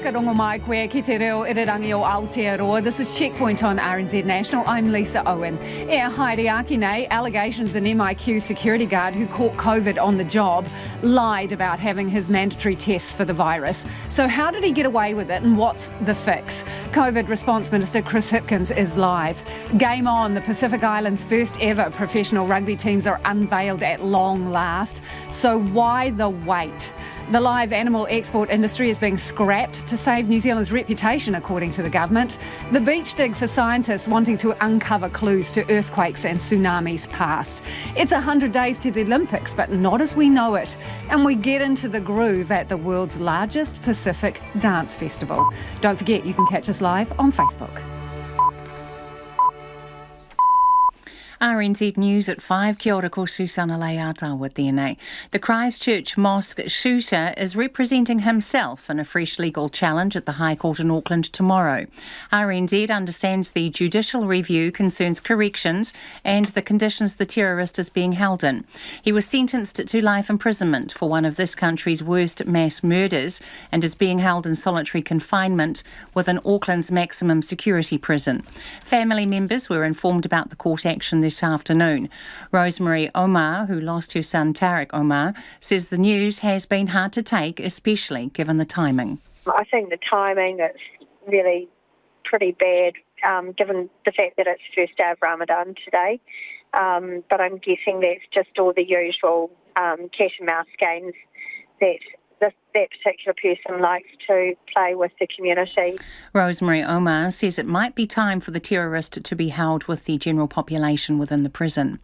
Whakarongo mai koe ki te reo irirangi o Aotearoa. This is Checkpoint on RNZ National. I'm Lisa Owen. Haere aki nei, allegations an MIQ security guard who caught COVID on the job lied about having his mandatory tests for the virus. So how did he get away with it and what's the fix? COVID Response Minister Chris Hipkins is live. Game on, the Pacific Islands' first ever professional rugby teams are unveiled at long last. So why the wait? The live animal export industry is being scrapped to save New Zealand's reputation, according to the government. The beach dig for scientists wanting to uncover clues to earthquakes and tsunamis past. It's 100 days to the Olympics, but not as we know it. And we get into the groove at the world's largest Pacific dance festival. Don't forget, you can catch us live on Facebook. RNZ News at 5. Kia ora, ko Susana Leata with DNA. The Christchurch Mosque shooter is representing himself in a fresh legal challenge at the High Court in Auckland tomorrow. RNZ understands the judicial review concerns corrections and the conditions the terrorist is being held in. He was sentenced to life imprisonment for one of this country's worst mass murders and is being held in solitary confinement within Auckland's maximum security prison. Family members were informed about the court action this afternoon. Rosemary Omar, who lost her son Tarek Omar, says the news has been hard to take, especially given the timing. I think the timing is really pretty bad, given the fact that it's first day of Ramadan today. But I'm guessing that's just all the usual cat and mouse games that that particular person likes to play with the community. Rosemary Omar says it might be time for the terrorist to be held with the general population within the prison.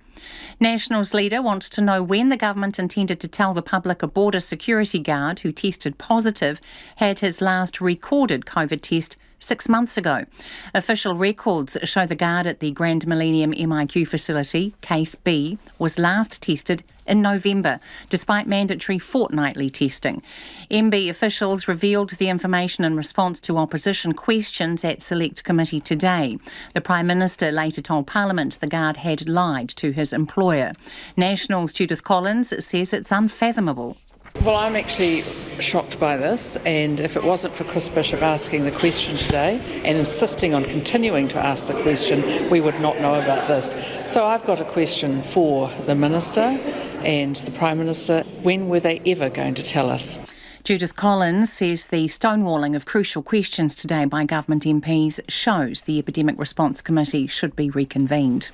Nationals leader wants to know when the government intended to tell the public a border security guard who tested positive had his last recorded COVID test 6 months ago. Official records show the guard at the Grand Millennium MIQ facility, Case B, was last tested in November, despite mandatory fortnightly testing. MB officials revealed the information in response to opposition questions at Select Committee today. The Prime Minister later told Parliament the guard had lied to his employer. Nationals' Judith Collins says it's unfathomable. Well, I'm actually shocked by this, and if it wasn't for Chris Bishop asking the question today and insisting on continuing to ask the question, we would not know about this. So I've got a question for the Minister and the Prime Minister. When were they ever going to tell us? Judith Collins says the stonewalling of crucial questions today by government MPs shows the Epidemic Response Committee should be reconvened.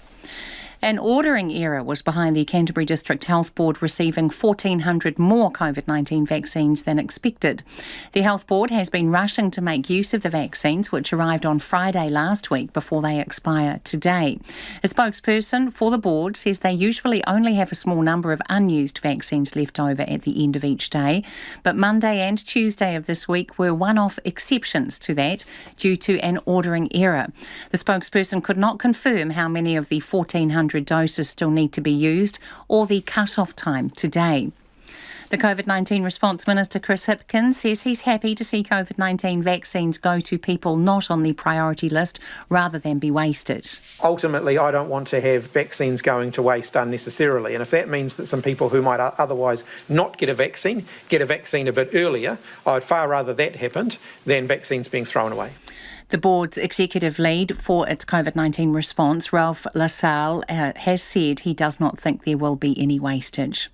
An ordering error was behind the Canterbury District Health Board receiving 1,400 more COVID-19 vaccines than expected. The Health Board has been rushing to make use of the vaccines, which arrived on Friday last week before they expire today. A spokesperson for the board says they usually only have a small number of unused vaccines left over at the end of each day, but Monday and Tuesday of this week were one-off exceptions to that due to an ordering error. The spokesperson could not confirm how many of the 1,400 doses still need to be used or the cut-off time today. The COVID-19 Response Minister Chris Hipkins says he's happy to see COVID-19 vaccines go to people not on the priority list rather than be wasted. Ultimately, I don't want to have vaccines going to waste unnecessarily, and if that means that some people who might otherwise not get a vaccine a bit earlier, I'd far rather that happened than vaccines being thrown away. The board's executive lead for its COVID-19 response, Ralph Lassalle, has said he does not think there will be any wastage.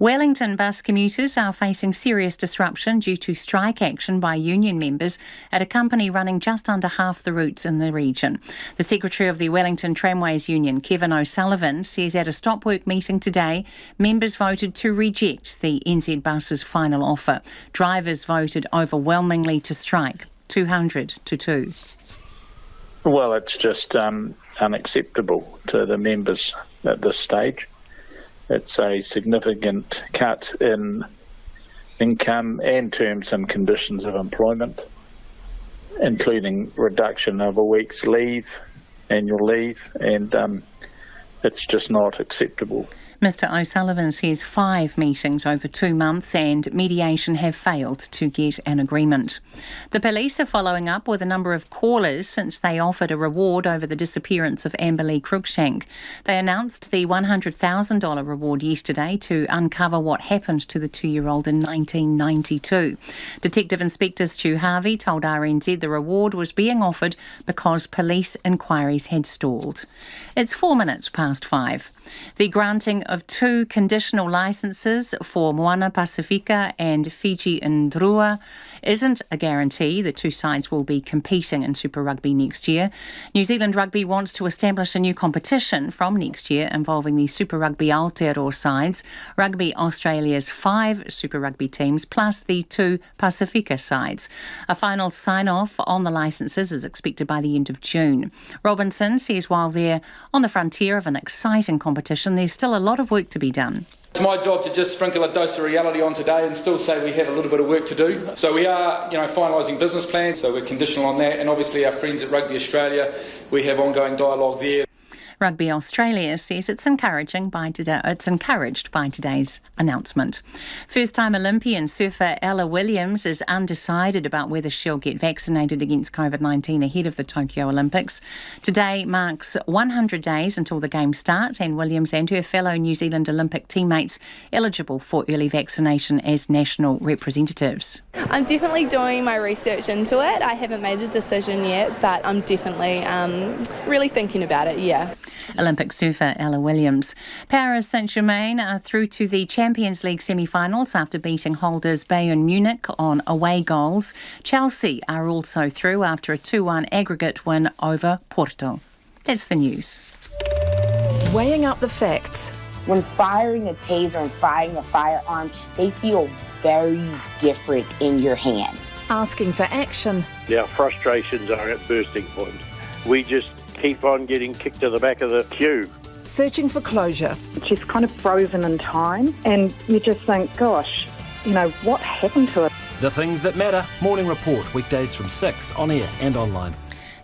Wellington bus commuters are facing serious disruption due to strike action by union members at a company running just under half the routes in the region. The Secretary of the Wellington Tramways Union, Kevin O'Sullivan, says at a stop work meeting today, members voted to reject the NZ Bus's final offer. Drivers voted overwhelmingly to strike. 200 to 2. Well, it's just unacceptable to the members at this stage. It's a significant cut in income and terms and conditions of employment, including reduction of a week's leave, annual leave, and it's just not acceptable. Mr O'Sullivan says 5 meetings over 2 months and mediation have failed to get an agreement. The police are following up with a number of callers since they offered a reward over the disappearance of Amberley Cruikshank. They announced the $100,000 reward yesterday to uncover what happened to the 2-year-old in 1992. Detective Inspector Stu Harvey told RNZ the reward was being offered because police inquiries had stalled. It's 4 minutes past 5. The granting of 2 conditional licences for Moana Pacifica and Fiji Ndrua isn't a guarantee the 2 sides will be competing in Super Rugby next year. New Zealand Rugby wants to establish a new competition from next year involving the Super Rugby Aotearoa sides, Rugby Australia's 5 Super Rugby teams plus the 2 Pacifica sides. A final sign-off on the licences is expected by the end of June. Robinson says while they're on the frontier of an exciting competition, there's still a lot of work to be done. It's my job to just sprinkle a dose of reality on today and still say we have a little bit of work to do. So we are, finalising business plans, so we're conditional on that. And obviously our friends at Rugby Australia, we have ongoing dialogue there. Rugby Australia says it's encouraged by today's announcement. First-time Olympian surfer Ella Williams is undecided about whether she'll get vaccinated against COVID-19 ahead of the Tokyo Olympics. Today marks 100 days until the Games start, and Williams and her fellow New Zealand Olympic teammates eligible for early vaccination as national representatives. I'm definitely doing my research into it. I haven't made a decision yet, but I'm definitely really thinking about it, yeah. Olympic surfer Ella Williams. Paris Saint-Germain are through to the Champions League semi-finals after beating holders Bayern Munich on away goals. Chelsea are also through after a 2-1 aggregate win over Porto. That's the news. Weighing up the facts. When firing a taser and firing a firearm, they feel very different in your hand. Asking for action. Our frustrations are at bursting point. We just keep on getting kicked to the back of the queue. Searching for closure. She's kind of frozen in time, and you just think, gosh, what happened to her? The things that matter. Morning Report, weekdays from 6 on air and online.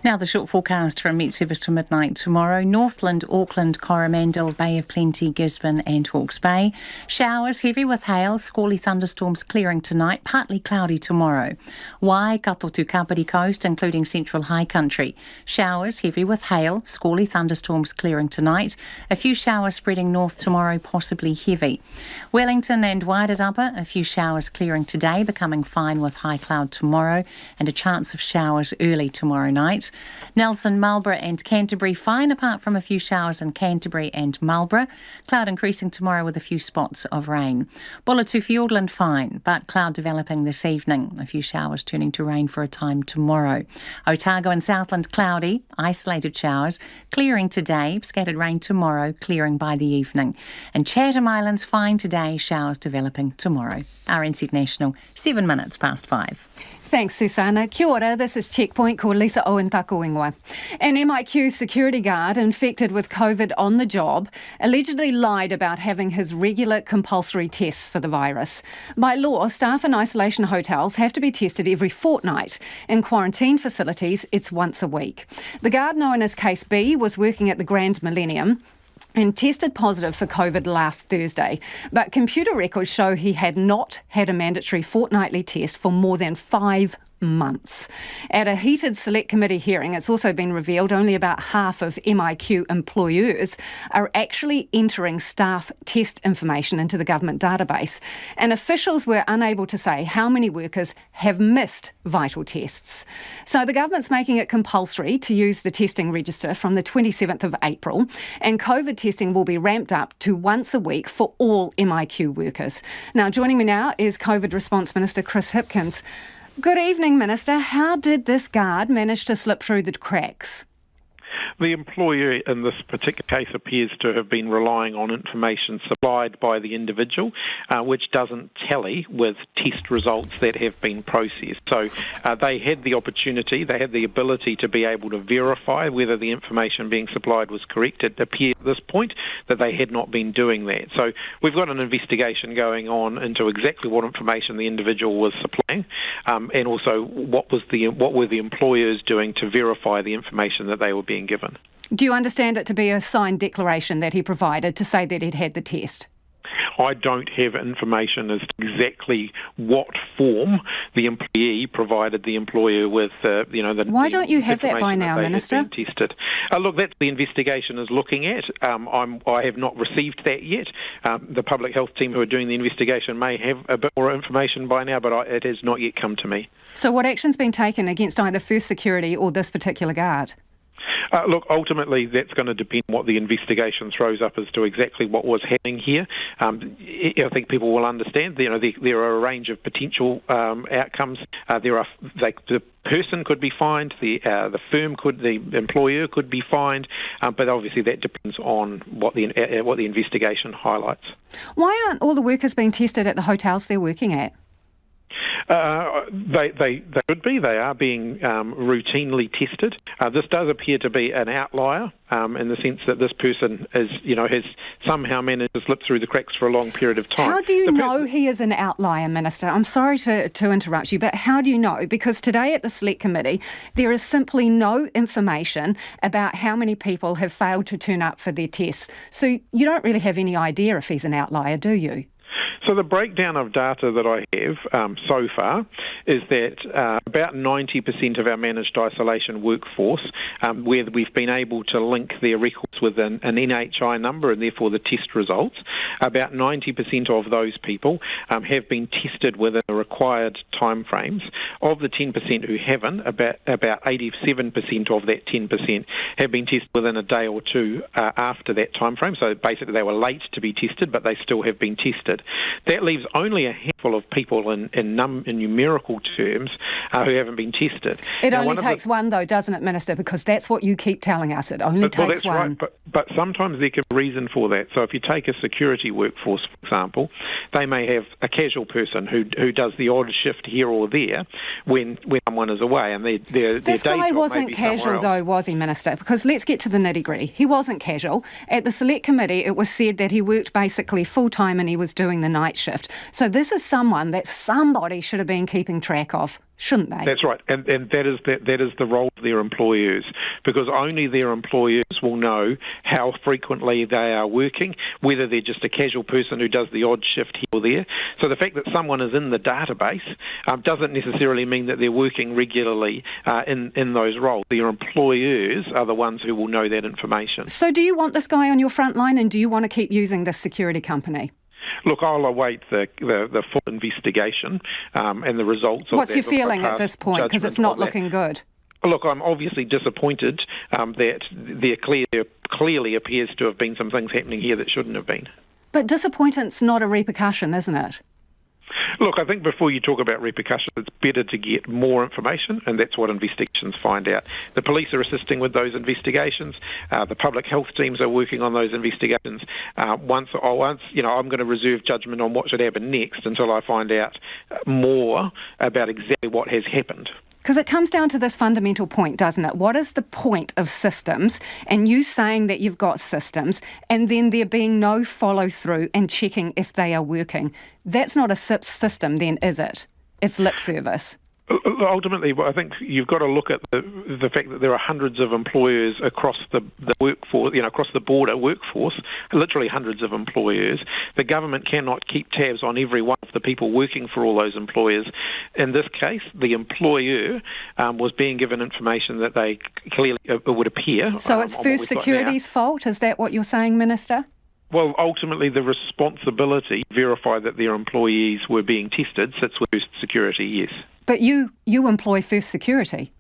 Now the short forecast from Met Service to midnight tomorrow. Northland, Auckland, Coromandel, Bay of Plenty, Gisborne and Hawke's Bay. Showers heavy with hail, squally thunderstorms clearing tonight, partly cloudy tomorrow. Waikato to Kapiti Coast, including central high country. Showers heavy with hail, squally thunderstorms clearing tonight. A few showers spreading north tomorrow, possibly heavy. Wellington and Wairarapa, a few showers clearing today, becoming fine with high cloud tomorrow and a chance of showers early tomorrow night. Nelson, Marlborough and Canterbury fine apart from a few showers in Canterbury and Marlborough. Cloud increasing tomorrow with a few spots of rain. Bulletu Fiordland fine, but cloud developing this evening. A few showers turning to rain for a time tomorrow. Otago and Southland cloudy, isolated showers. Clearing today, scattered rain tomorrow, clearing by the evening. And Chatham Islands fine today, showers developing tomorrow. RNZ National, 7 minutes past 5. Thanks, Susanna. Kia ora, this is Checkpoint ko Lisa Owen Takuingwa. An MIQ security guard infected with COVID on the job allegedly lied about having his regular compulsory tests for the virus. By law, staff in isolation hotels have to be tested every fortnight. In quarantine facilities, it's once a week. The guard, known as Case B, was working at the Grand Millennium and tested positive for COVID last Thursday. But computer records show he had not had a mandatory fortnightly test for more than 5 months. At a heated select committee hearing, it's also been revealed only about half of MIQ employers are actually entering staff test information into the government database. And officials were unable to say how many workers have missed vital tests. So the government's making it compulsory to use the testing register from the 27th of April, and COVID testing will be ramped up to once a week for all MIQ workers. Now, joining me now is COVID Response Minister Chris Hipkins. Good evening, Minister. How did this guard manage to slip through the cracks? The employer in this particular case appears to have been relying on information supplied by the individual, which doesn't tally with test results that have been processed. So they had the opportunity, they had the ability to be able to verify whether the information being supplied was correct. It appears at this point that they had not been doing that. So we've got an investigation going on into exactly what information the individual was supplying, and also what were the employers doing to verify the information that they were being given. Do you understand it to be a signed declaration that he provided to say that he'd had the test? I don't have information as to exactly what form the employee provided the employer with, Why don't you have that by now, Minister? Been tested. Look, that's the investigation is looking at. I have not received that yet. The public health team who are doing the investigation may have a bit more information by now, but it has not yet come to me. So what action's been taken against either First Security or this particular guard? Look, ultimately, that's going to depend on what the investigation throws up as to exactly what was happening here. I think people will understand. There are a range of potential outcomes. The person could be fined, the employer could be fined, but obviously that depends on what the investigation highlights. Why aren't all the workers being tested at the hotels they're working at? They should be. They are being routinely tested. This does appear to be an outlier in the sense that this person has somehow managed to slip through the cracks for a long period of time. How do you know he is an outlier, Minister? I'm sorry to interrupt you, but how do you know? Because today at the Select Committee, there is simply no information about how many people have failed to turn up for their tests. So you don't really have any idea if he's an outlier, do you? So the breakdown of data that I have so far is that about 90% of our managed isolation workforce, where we've been able to link their records with an NHI number and therefore the test results, about 90% of those people have been tested within the required timeframes. Of the 10% who haven't, about 87% of that 10% have been tested within a day or two after that timeframe. So basically they were late to be tested, but they still have been tested. That leaves only a handful of people in numerical terms who haven't been tested. It only takes one, though, doesn't it, Minister? Because that's what you keep telling us. It only takes one. Right, but sometimes there can be a reason for that. So if you take a security workforce, for example, they may have a casual person who does the odd shift here or there when someone is away, and their This day guy job wasn't may be casual, though, was he, Minister? Because let's get to the nitty-gritty. He wasn't casual. At the Select Committee, it was said that he worked basically full-time and he was doing the night shift. So this is someone that somebody should have been keeping track of, shouldn't they? That's right, and that is the role of their employers, because only their employers will know how frequently they are working, whether they're just a casual person who does the odd shift here or there. So the fact that someone is in the database doesn't necessarily mean that they're working regularly in those roles. Their employers are the ones who will know that information. So do you want this guy on your front line, and do you want to keep using this security company? Look, I'll await the full investigation and the results of that. What's your feeling at this point? Because it's not looking good. Look, I'm obviously disappointed that there clearly appears to have been some things happening here that shouldn't have been. But disappointment's not a repercussion, isn't it? Look, I think before you talk about repercussions, it's better to get more information, and that's what investigations find out. The police are assisting with those investigations. The public health teams are working on those investigations. Once, I'm going to reserve judgment on what should happen next until I find out more about exactly what has happened. Because it comes down to this fundamental point, doesn't it? What is the point of systems? And you saying that you've got systems and then there being no follow-through and checking if they are working. That's not a system then, is it? It's lip service. Ultimately, I think you've got to look at the fact that there are hundreds of employers across the workforce, across the border workforce, literally hundreds of employers. The government cannot keep tabs on every one of the people working for all those employers. In this case, the employer was being given information that they clearly would appear. So it's First Security's fault? Is that what you're saying, Minister? Well, ultimately, the responsibility to verify that their employees were being tested sits with First Security, yes. But you employ First Security.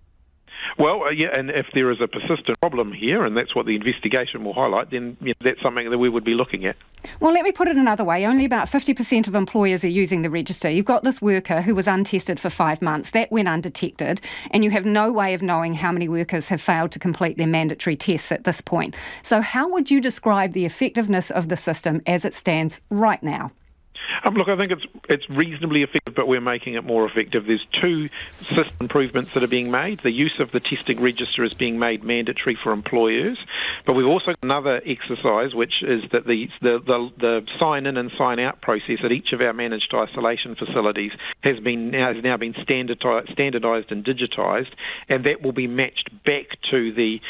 Well, yeah, and if there is a persistent problem here, and that's what the investigation will highlight, then that's something that we would be looking at. Well, let me put it another way. Only about 50% of employers are using the register. You've got this worker who was untested for 5 months. That went undetected, and you have no way of knowing how many workers have failed to complete their mandatory tests at this point. So how would you describe the effectiveness of the system as it stands right now? Look, I think it's reasonably effective, but we're making it more effective. There's two system improvements that are being made. The use of the testing register is being made mandatory for employers, but we've also got another exercise, which is that the sign-in and sign-out process at each of our managed isolation facilities has now been standardised and digitised, and that will be matched back to the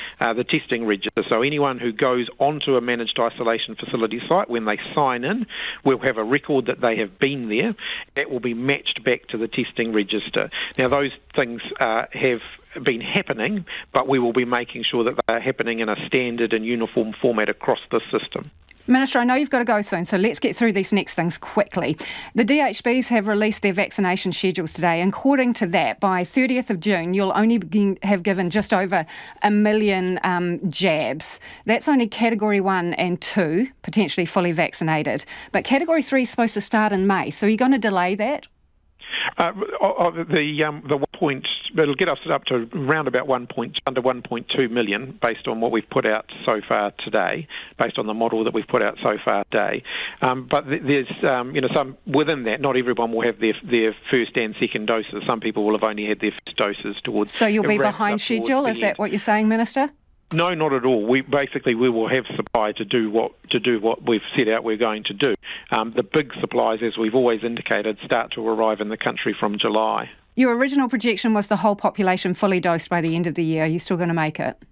testing register. So anyone who goes onto a managed isolation facility site, when they sign in, we'll have a record that they have been there. That will be matched back to the testing register. Now, those things have been happening, but we will be making sure that they are happening in a standard and uniform format across the system. Minister, I know you've got to go soon, so let's get through these next things quickly. The DHBs have released their vaccination schedules today, and according to that, by 30th of June, you'll only have given just over 1 million jabs. That's only Category 1 and 2, potentially fully vaccinated. But Category 3 is supposed to start in May, so are you going to delay that? The 1 point, it'll get us up to around about under 1.2 million, based on what we've put out so far today, based on the model that we've put out so far today. But there's, some within that. Not everyone will have their first and second doses. Some people will have only had their first doses towards. So you'll be behind schedule. Is that what you're saying, Minister? No, not at all. We will have supply to do what we've set out we're going to do. The big supplies, as we've always indicated, start to arrive in the country from July. Your original projection was the whole population fully dosed by the end of the year. Are you still going to make it?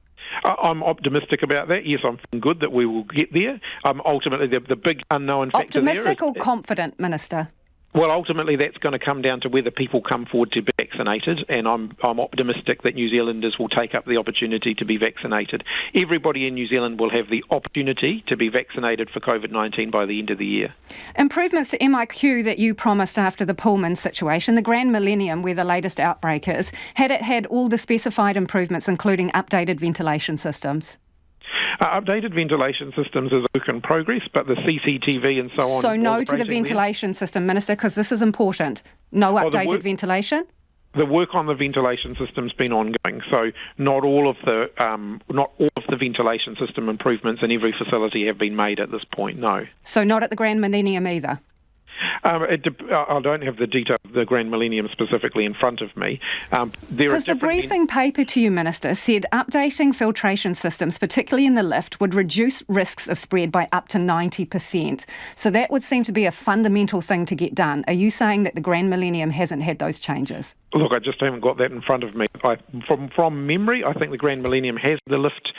I'm optimistic about that. Yes, I'm feeling good that we will get there. Ultimately, the big unknown factor there is... Optimistic or confident, Minister? Well, ultimately, that's going to come down to whether people come forward to be vaccinated, and I'm optimistic that New Zealanders will take up the opportunity to be vaccinated. Everybody in New Zealand will have the opportunity to be vaccinated for COVID-19 by the end of the year. Improvements to MIQ that you promised after the Pullman situation, the Grand Millennium, where the latest outbreak is, had it had all the specified improvements, including updated ventilation systems? Updated ventilation systems is a work in progress, but the CCTV and so on... So no to the ventilation system, Minister, because this is important. No updated ventilation? The work on the ventilation system's been ongoing, so not all of the ventilation system improvements in every facility have been made at this point, no. So not at the Grand Millennium either? I don't have the detail of the Grand Millennium specifically in front of me. Because the briefing paper to you, Minister, said updating filtration systems, particularly in the lift, would reduce risks of spread by up to 90%. So that would seem to be a fundamental thing to get done. Are you saying that the Grand Millennium hasn't had those changes? Look, I just haven't got that in front of me. From memory, I think the Grand Millennium has the lift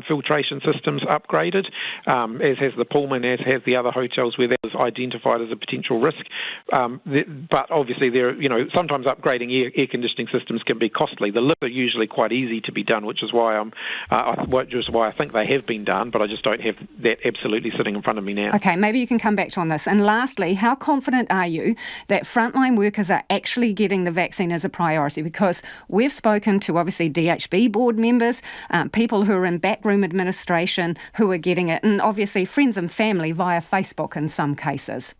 filtration systems upgraded, as has the Pullman, as has the other hotels where that was identified as a potential risk. But obviously, sometimes upgrading air conditioning systems can be costly. The lifts are usually quite easy to be done, which is why I think they have been done. But I just don't have that absolutely sitting in front of me now. Okay, maybe you can come back on this. And lastly, how confident are you that frontline workers are actually getting the vaccine as a priority? Because we've spoken to obviously DHB board members, people who are in backroom administration who are getting it, and obviously friends and family via Facebook in some cases.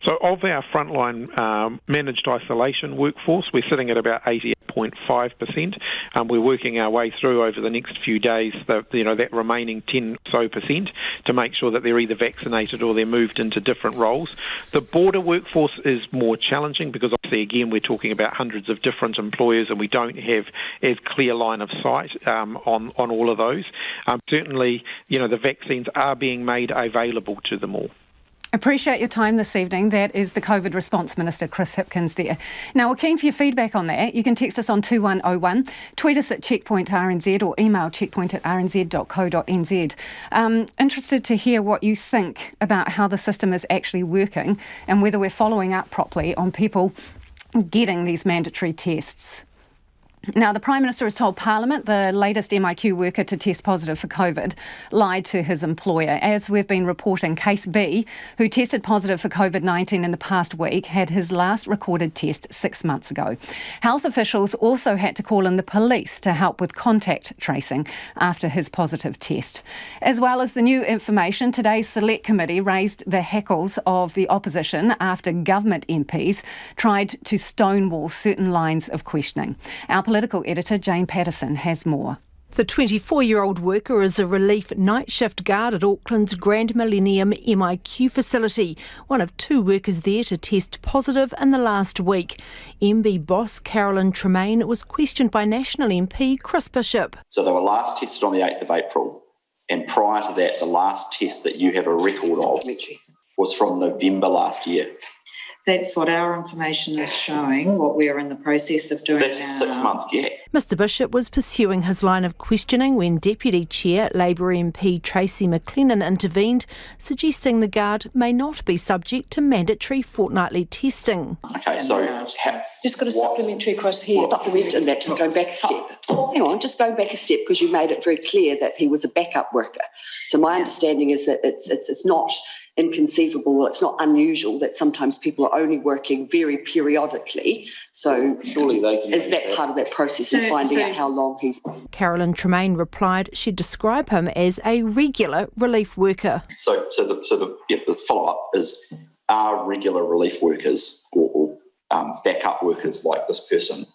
So of our frontline managed isolation workforce, we're sitting at about 88.5%. We're working our way through over the next few days that remaining 10% or so to make sure that they're either vaccinated or they're moved into different roles. The border workforce is more challenging because obviously, again, we're talking about hundreds of different employers and we don't have as clear line of sight on all of those. Certainly, the vaccines are being made available to them all. Appreciate your time this evening. That is the COVID Response Minister, Chris Hipkins there. Now, we're keen for your feedback on that. You can text us on 2101, tweet us at checkpointrnz or email checkpoint@rnz.co.nz. Interested to hear what you think about how the system is actually working and whether we're following up properly on people getting these mandatory tests. Now, the Prime Minister has told Parliament the latest MIQ worker to test positive for COVID lied to his employer. As we've been reporting, Case B, who tested positive for COVID-19 in the past week, had his last recorded test 6 months ago. Health officials also had to call in the police to help with contact tracing after his positive test. As well as the new information, today's Select Committee raised the hackles of the opposition after government MPs tried to stonewall certain lines of questioning. Our political editor, Jane Patterson, has more. The 24-year-old worker is a relief night shift guard at Auckland's Grand Millennium MIQ facility, one of 2 workers there to test positive in the last week. MB boss Carolyn Tremaine was questioned by National MP Chris Bishop. So they were last tested on the 8th of April, and prior to that, the last test that you have a record of was from November last year. That's what our information is showing, what we're in the process of doing. That's a 6-month gap. Mr Bishop was pursuing his line of questioning when Deputy Chair Labour MP Tracy McLennan intervened, suggesting the guard may not be subject to mandatory fortnightly testing. Okay, so... Just got a supplementary across here. Supplementary, that, just going back a step. Hang on, just going back a step, because you made it very clear that he was a backup worker. So my understanding is that it's not inconceivable, it's not unusual that sometimes people are only working very periodically. So surely they can is that part of that process of finding out how long he's been? Carolyn Tremaine replied she'd describe him as a regular relief worker. So the follow-up is, are regular relief workers or backup workers like this person,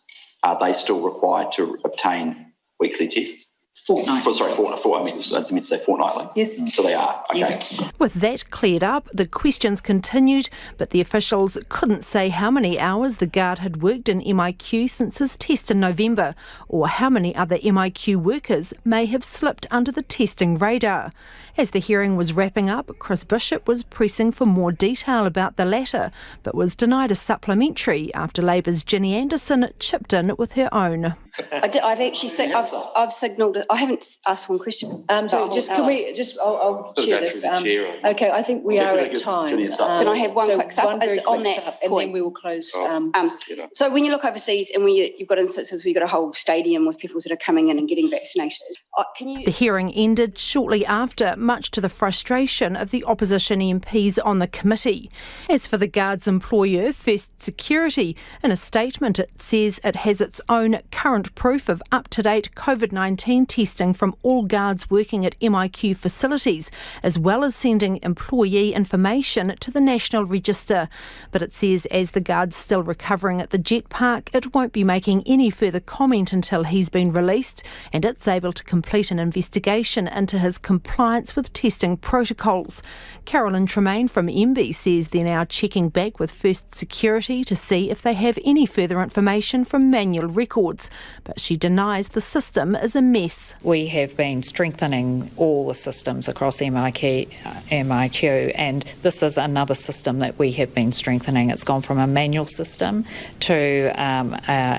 are they still required to obtain weekly tests? Fortnightly. I meant to say fortnightly. Yes. So they are. Okay. Yes. With that cleared up, the questions continued, but the officials couldn't say how many hours the guard had worked in MIQ since his test in November, or how many other MIQ workers may have slipped under the testing radar. As the hearing was wrapping up, Chris Bishop was pressing for more detail about the latter, but was denied a supplementary after Labour's Ginny Anderson chipped in with her own. I've actually I've signalled it. I haven't asked one question. So just can we just I'll chair this. Okay, I think we are at time. Can I have one quick sub? It's on that point, and then we will close. So when you look overseas and you've got instances where you've got a whole stadium with people that are coming in and getting vaccinated, The hearing ended shortly after, much to the frustration of the opposition MPs on the committee. As for the guard's employer, First Security, in a statement it says it has its own current proof of up-to-date COVID-19 testing from all guards working at MIQ facilities, as well as sending employee information to the National Register. But it says as the guard's still recovering at the jet park, it won't be making any further comment until he's been released and it's able to complete an investigation into his compliance with testing protocols. Carolyn Tremaine from MB says they're now checking back with First Security to see if they have any further information from manual records, but she denies the system is a mess. We have been strengthening all the systems across MIQ, and this is another system that we have been strengthening. It's gone from a manual system to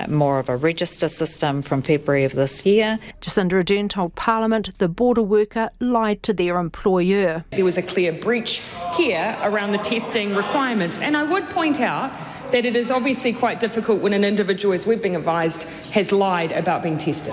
more of a register system from February of this year. Jacinda Ardern told Parliament the border worker lied to their employer. There was a clear breach here around the testing requirements, and I would point out that it is obviously quite difficult when an individual, as we've been advised, has lied about being tested.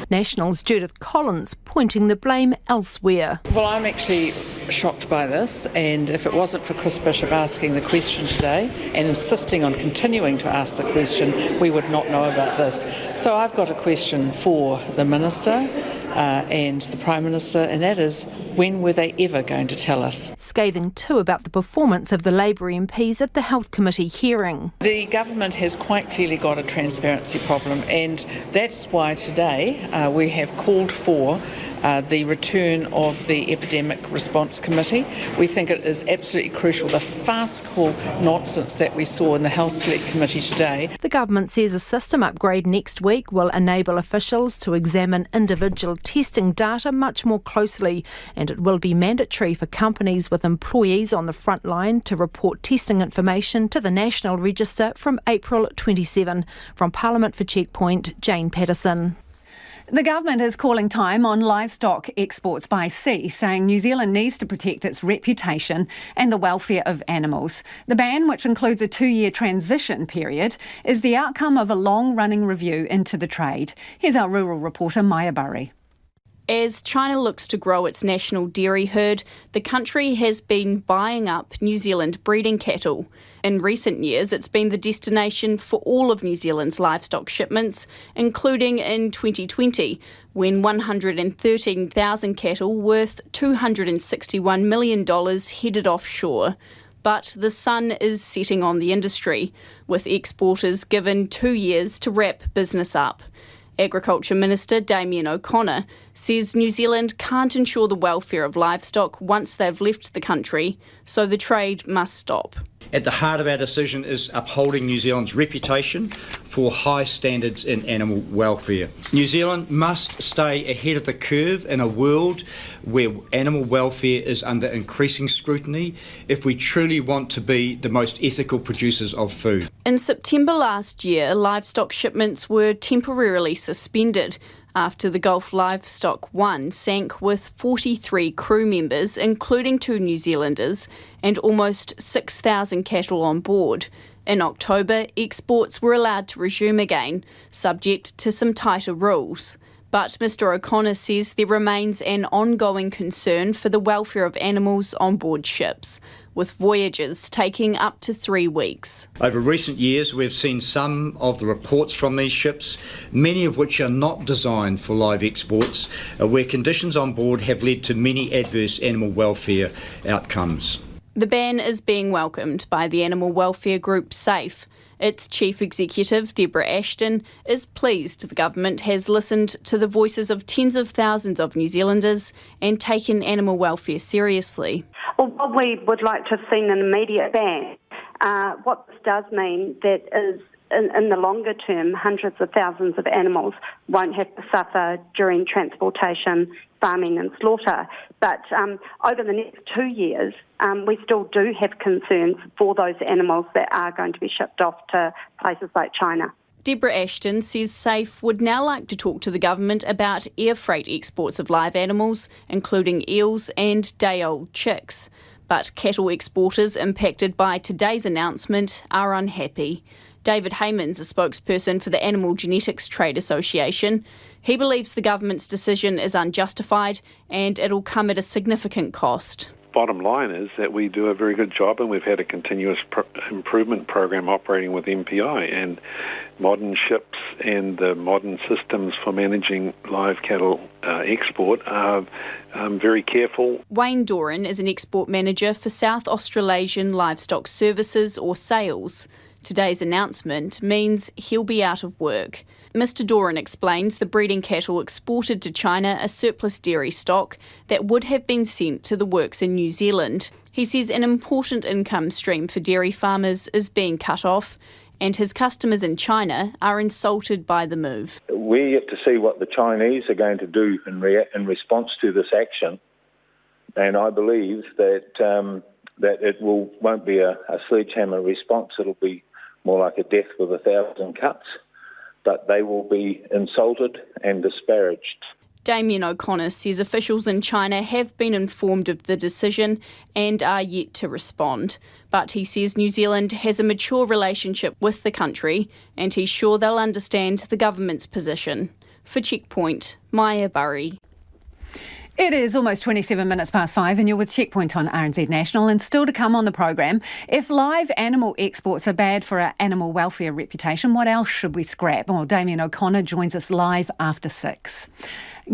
National's Judith Collins pointing the blame elsewhere. Well, I'm actually shocked by this, and if it wasn't for Chris Bishop asking the question today and insisting on continuing to ask the question, we would not know about this. So I've got a question for the Minister and the Prime Minister, and that is, when were they ever going to tell us? Scathing too about the performance of the Labour MPs at the Health Committee hearing. The government has quite clearly got a transparency problem, and that's why today we have called for the return of the Epidemic Response Committee. We think it is absolutely crucial. The farcical nonsense that we saw in the Health Select Committee today. The government says a system upgrade next week will enable officials to examine individual testing data much more closely, and it will be mandatory for companies with employees on the front line to report testing information to the National Register from April 27. From Parliament for Checkpoint, Jane Patterson. The government is calling time on livestock exports by sea, saying New Zealand needs to protect its reputation and the welfare of animals. The ban, which includes a 2-year transition period, is the outcome of a long-running review into the trade. Here's our rural reporter, Maya Burry. As China looks to grow its national dairy herd, the country has been buying up New Zealand breeding cattle. In recent years, it's been the destination for all of New Zealand's livestock shipments, including in 2020, when 113,000 cattle worth $261 million headed offshore. but the sun is setting on the industry, with exporters given 2 years to wrap business up. Agriculture Minister Damien O'Connor says New Zealand can't ensure the welfare of livestock once they've left the country, so the trade must stop. At the heart of our decision is upholding New Zealand's reputation for high standards in animal welfare. New Zealand must stay ahead of the curve in a world where animal welfare is under increasing scrutiny if we truly want to be the most ethical producers of food. In September last year, livestock shipments were temporarily suspended after the Gulf Livestock 1 sank with 43 crew members, including 2 New Zealanders, and almost 6,000 cattle on board. In October, exports were allowed to resume again, subject to some tighter rules. But Mr O'Connor says there remains an ongoing concern for the welfare of animals on board ships, with voyages taking up to 3 weeks. Over recent years, we've seen some of the reports from these ships, many of which are not designed for live exports, where conditions on board have led to many adverse animal welfare outcomes. The ban is being welcomed by the animal welfare group SAFE. Its chief executive, Deborah Ashton, is pleased the government has listened to the voices of tens of thousands of New Zealanders and taken animal welfare seriously. Well, what we would like to have seen an immediate ban. What this does mean that is, in the longer term, hundreds of thousands of animals won't have to suffer during transportation, farming and slaughter. But over the next 2 years, we still do have concerns for those animals that are going to be shipped off to places like China. Deborah Ashton says SAFE would now like to talk to the government about air freight exports of live animals, including eels and day-old chicks. But cattle exporters impacted by today's announcement are unhappy. David Hayman's a spokesperson for the Animal Genetics Trade Association. He believes the government's decision is unjustified and it'll come at a significant cost. Bottom line is that we do a very good job, and we've had a continuous improvement program operating with MPI, and modern ships and the modern systems for managing live cattle export are very careful. Wayne Doran is an export manager for South Australasian Livestock Services, or SAILS. Today's announcement means he'll be out of work. Mr Doran explains the breeding cattle exported to China are surplus dairy stock that would have been sent to the works in New Zealand. He says an important income stream for dairy farmers is being cut off, and his customers in China are insulted by the move. We have to see what the Chinese are going to do in response to this action, and I believe that it won't be a sledgehammer response. It'll be more like a death with 1,000 cuts. But they will be insulted and disparaged. Damien O'Connor says officials in China have been informed of the decision and are yet to respond. But he says New Zealand has a mature relationship with the country and he's sure they'll understand the government's position. For Checkpoint, Maya Burry. It is almost 27 minutes past 5 and you're with Checkpoint on RNZ National, and still to come on the program, if live animal exports are bad for our animal welfare reputation, what else should we scrap? Well, Damien O'Connor joins us live after 6.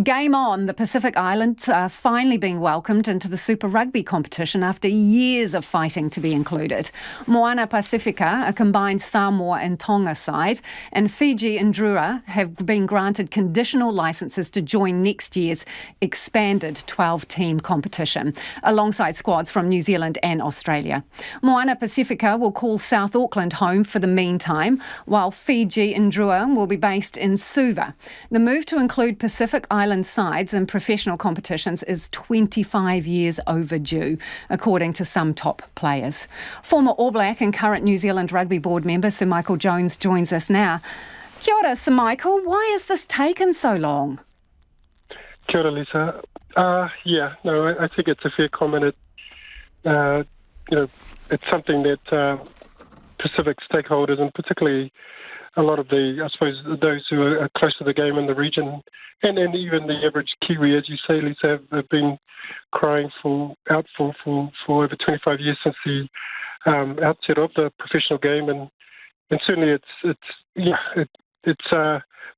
Game on. The Pacific Islands are finally being welcomed into the Super Rugby competition after years of fighting to be included. Moana Pacifica, a combined Samoa and Tonga side, and Fiji and Drua have been granted conditional licences to join next year's expanded 12-team competition, alongside squads from New Zealand and Australia. Moana Pacifica will call South Auckland home for the meantime, while Fiji and Drua will be based in Suva. The move to include Pacific Island sides in professional competitions is 25 years overdue, according to some top players. Former All Black and current New Zealand Rugby Board member Sir Michael Jones joins us now. Kia ora, Sir Michael. Why has this taken so long? Kia ora, Lisa. I think it's a fair comment. It's something that Pacific stakeholders, and particularly a lot of those who are close to the game in the region, and even the average Kiwi, as you say, Lisa, have been crying out for over 25 years since the outset of the professional game, and certainly it's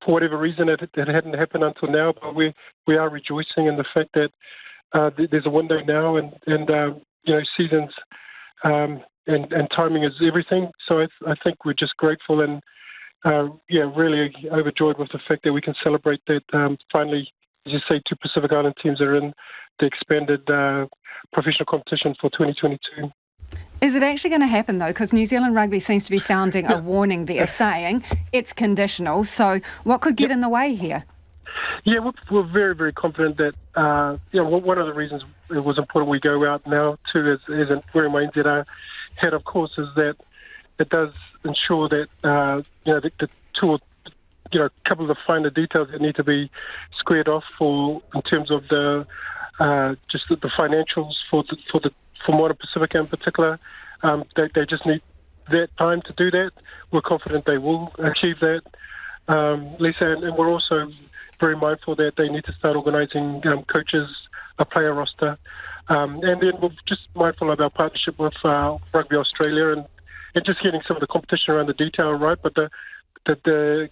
for whatever reason it hadn't happened until now, but we are rejoicing in the fact that there's a window now, and seasons and timing is everything. So I think we're just grateful and really overjoyed with the fact that we can celebrate that finally, as you say, 2 Pacific Island teams are in the expanded professional competition for 2022. Is it actually going to happen, though? Because New Zealand Rugby seems to be sounding a warning there, saying it's conditional. So what could get in the way here? Yeah, we're very, very confident that, one of the reasons it was important we go out now, too, as Where My NZ head, of course, is that it does ensure that, the two or couple of the finer details that need to be squared off in terms of the financials for Moana Pacifica in particular. They just need that time to do that. We're confident they will achieve that, Lisa, and we're also very mindful that they need to start organising coaches, a player roster, and then we're just mindful of our partnership with Rugby Australia and just getting some of the competition around the detail right. But the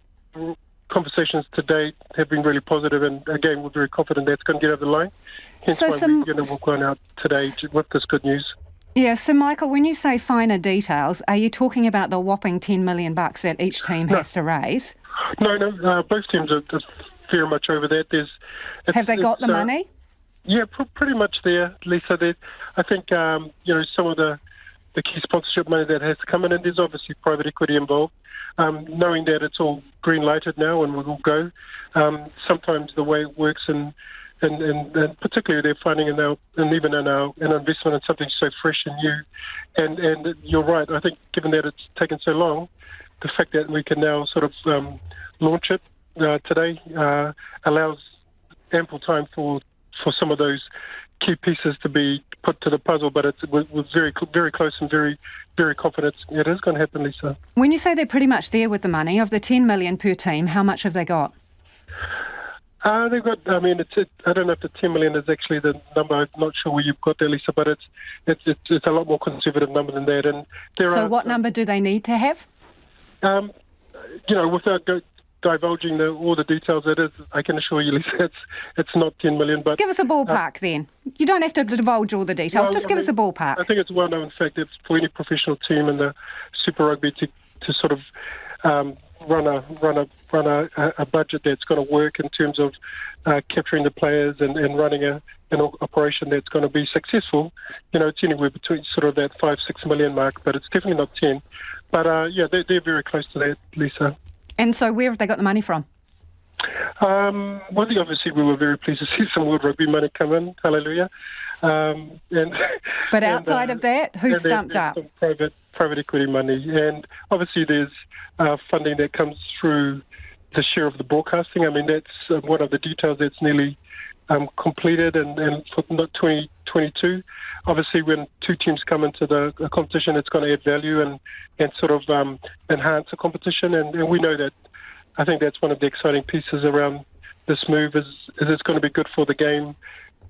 conversations to date have been really positive, and again, we're very confident that's going to get over the line. Hence why we're going out today with this good news. Yeah, so Michael, when you say finer details, are you talking about the whopping $10 million that each team has to raise? No, both teams are very much over that. Have they got the money? Yeah, pretty much there, Lisa. I think, some of the key sponsorship money that has to come in, and there's obviously private equity involved. Knowing that it's all green-lighted now and we will go, sometimes the way it works and particularly they're finding in investment in something so fresh and new. And you're right, I think given that it's taken so long, the fact that we can now sort of launch it today allows ample time for some of those key pieces to be put to the puzzle, but we're very, very close and very, very confident it is going to happen, Lisa. When you say they're pretty much there with the money, of the $10 million per team, how much have they got? They've got, I don't know if the 10 million is actually the number. I'm not sure where you've got there, Lisa, but it's a lot more conservative number than that. And what number do they need to have? Without divulging all the details, I can assure you, Lisa, it's not 10 million. But give us a ballpark then. You don't have to divulge all the details. Just give us a ballpark. I think it's a well-known fact that for any professional team in the Super Rugby to sort of run a budget that's going to work in terms of capturing the players and running an operation that's going to be successful. It's anywhere between sort of that 5-6 million mark, but it's definitely not 10. But they're very close to that, Lisa. And so where have they got the money from? Obviously we were very pleased to see some World Rugby money come in. Hallelujah. But outside of that, who's stumped up? Some private equity money, and obviously there's funding that comes through the share of the broadcasting. That's one of the details that's nearly completed, and for 2022. Obviously, when two teams come into the competition, it's going to add value and sort of enhance the competition. And we know that. I think that's one of the exciting pieces around this move is it's going to be good for the game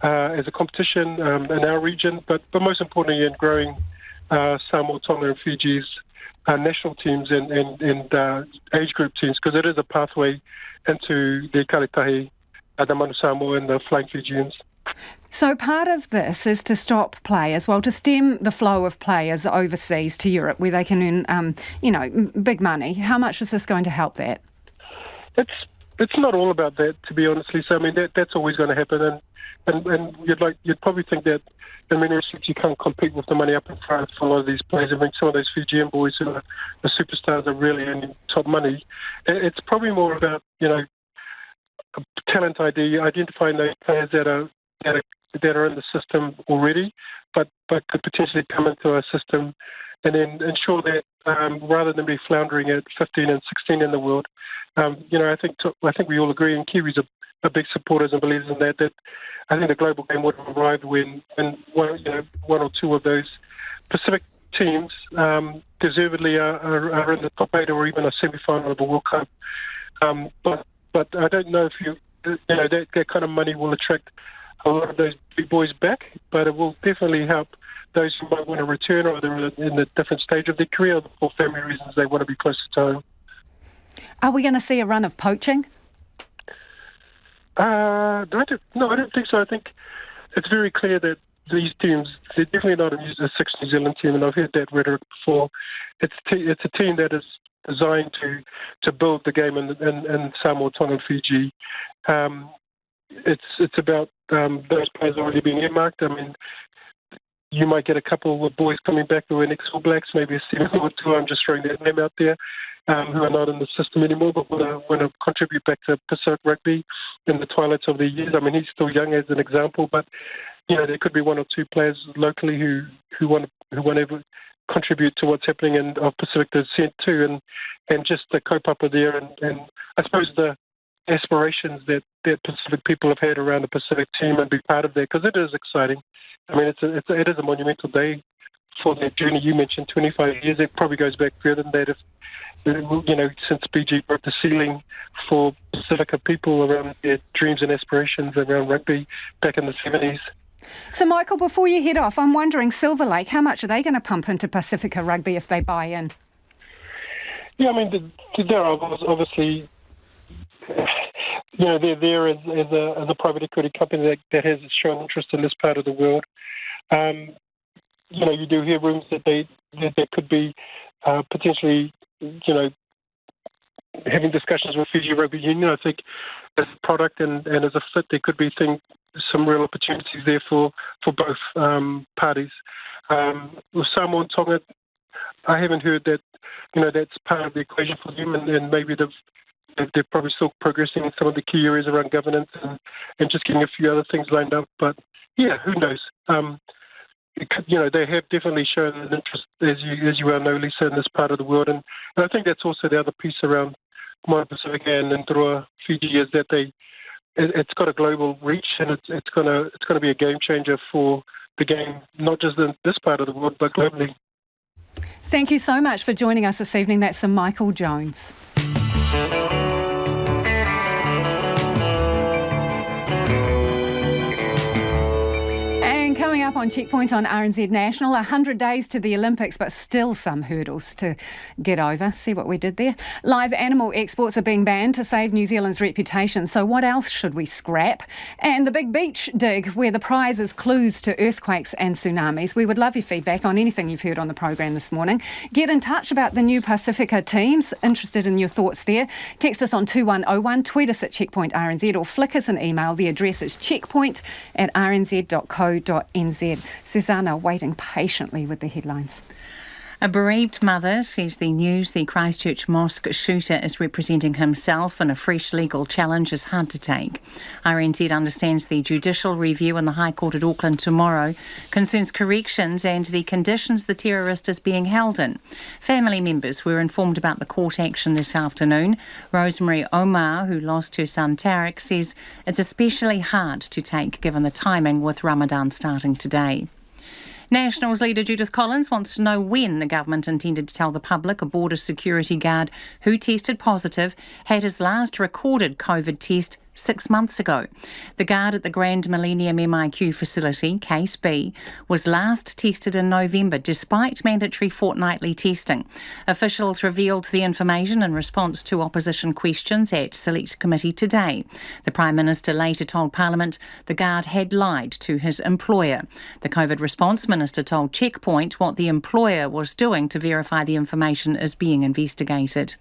as a competition in our region, but most importantly in growing Samoa, Tonga and Fiji's national teams and age group teams, because it is a pathway into the Karitahi, the Manu Samoa and the Flying Fijians. So part of this is to stop players, to stem the flow of players overseas to Europe where they can earn, big money. How much is this going to help that? It's not all about that, to be honest, Lisa. That's always going to happen, and you'd probably think that in many respects you can't compete with the money up in front for a lot of these players. Some of those Fijian boys who are the superstars are really earning top money. It's probably more about talent ID, identifying those players that are in the system already, but could potentially come into our system, and then ensure that rather than be floundering at 15 and 16 in the world, I think we all agree, and Kiwis are big supporters and believers in that I think the global game would have arrived when one or two of those Pacific teams deservedly are in the top 8 or even a semi-final of a World Cup. But I don't know if that kind of money will attract a lot of those big boys back, but it will definitely help those who might want to return, or they're in a different stage of their career, or for family reasons they want to be closer to home. Are we going to see a run of poaching? I don't think so. I think it's very clear that these teams, they're definitely not a six New Zealand team, and I've heard that rhetoric before. It's a team that is designed to build the game in Samoa, Tonga and Fiji. It's about those players already being earmarked. I mean, you might get a couple of boys coming back who are ex-All Blacks, maybe a 7 or 2, I'm just throwing that name out there, who are not in the system anymore, but want to contribute back to Pacific Rugby in the twilights of their years. I mean, he's still young as an example, but, there could be 1 or 2 players locally who want to contribute to what's happening of Pacific descent too, and just the kaupapa there, and I suppose the aspirations that Pacific people have had around the Pacific team and be part of that, because it is exciting. I mean, it is a monumental day for their journey. You mentioned 25 years. It probably goes back further than that. Since BG broke the ceiling for Pacifica people around their dreams and aspirations around rugby back in the 70s. So, Michael, before you head off, I'm wondering, Silver Lake, how much are they going to pump into Pacifica Rugby if they buy in? Yeah, I mean, they're obviously, they're there as a private equity company that has shown interest in this part of the world. You do hear rumors that they could be potentially, having discussions with Fiji Rugby Union. I think as a product and as a fit, there could be some real opportunities there for both parties. With Samoa and Tonga, I haven't heard that that's part of the equation for them, and maybe they're probably still progressing in some of the key areas around governance and just getting a few other things lined up. But yeah, who knows? They have definitely shown an interest, as you well know, Lisa, in this part of the world, and I think that's also the other piece around Moana Pacifica and Ndroa Fiji is that it's got a global reach, and it's going to be a game changer for the game, not just in this part of the world, but globally. Thank you so much for joining us this evening. That's Sir Michael Jones. And coming up on Checkpoint on RNZ National, 100 days to the Olympics, but still some hurdles to get over. See what we did there? Live animal exports are being banned to save New Zealand's reputation. So what else should we scrap? And the big beach dig, where the prize is clues to earthquakes and tsunamis. We would love your feedback on anything you've heard on the program this morning. Get in touch about the new Pacifica teams. Interested in your thoughts there. Text us on 2101, tweet us at Checkpoint RNZ, or flick us an email. The address is checkpoint@rnz.co.nz. Susanna waiting patiently with the headlines. A bereaved mother says the news the Christchurch mosque shooter is representing himself in a fresh legal challenge is hard to take. RNZ understands the judicial review in the High Court at Auckland tomorrow concerns corrections and the conditions the terrorist is being held in. Family members were informed about the court action this afternoon. Rosemary Omar, who lost her son Tarek, says it's especially hard to take given the timing with Ramadan starting today. Nationals leader Judith Collins wants to know when the government intended to tell the public a border security guard who tested positive had his last recorded COVID test 6 months ago. The guard at the Grand Millennium MIQ facility, Case B, was last tested in November despite mandatory fortnightly testing. Officials revealed the information in response to opposition questions at Select Committee today. The Prime Minister later told Parliament the guard had lied to his employer. The COVID response minister told Checkpoint what the employer was doing to verify the information is being investigated.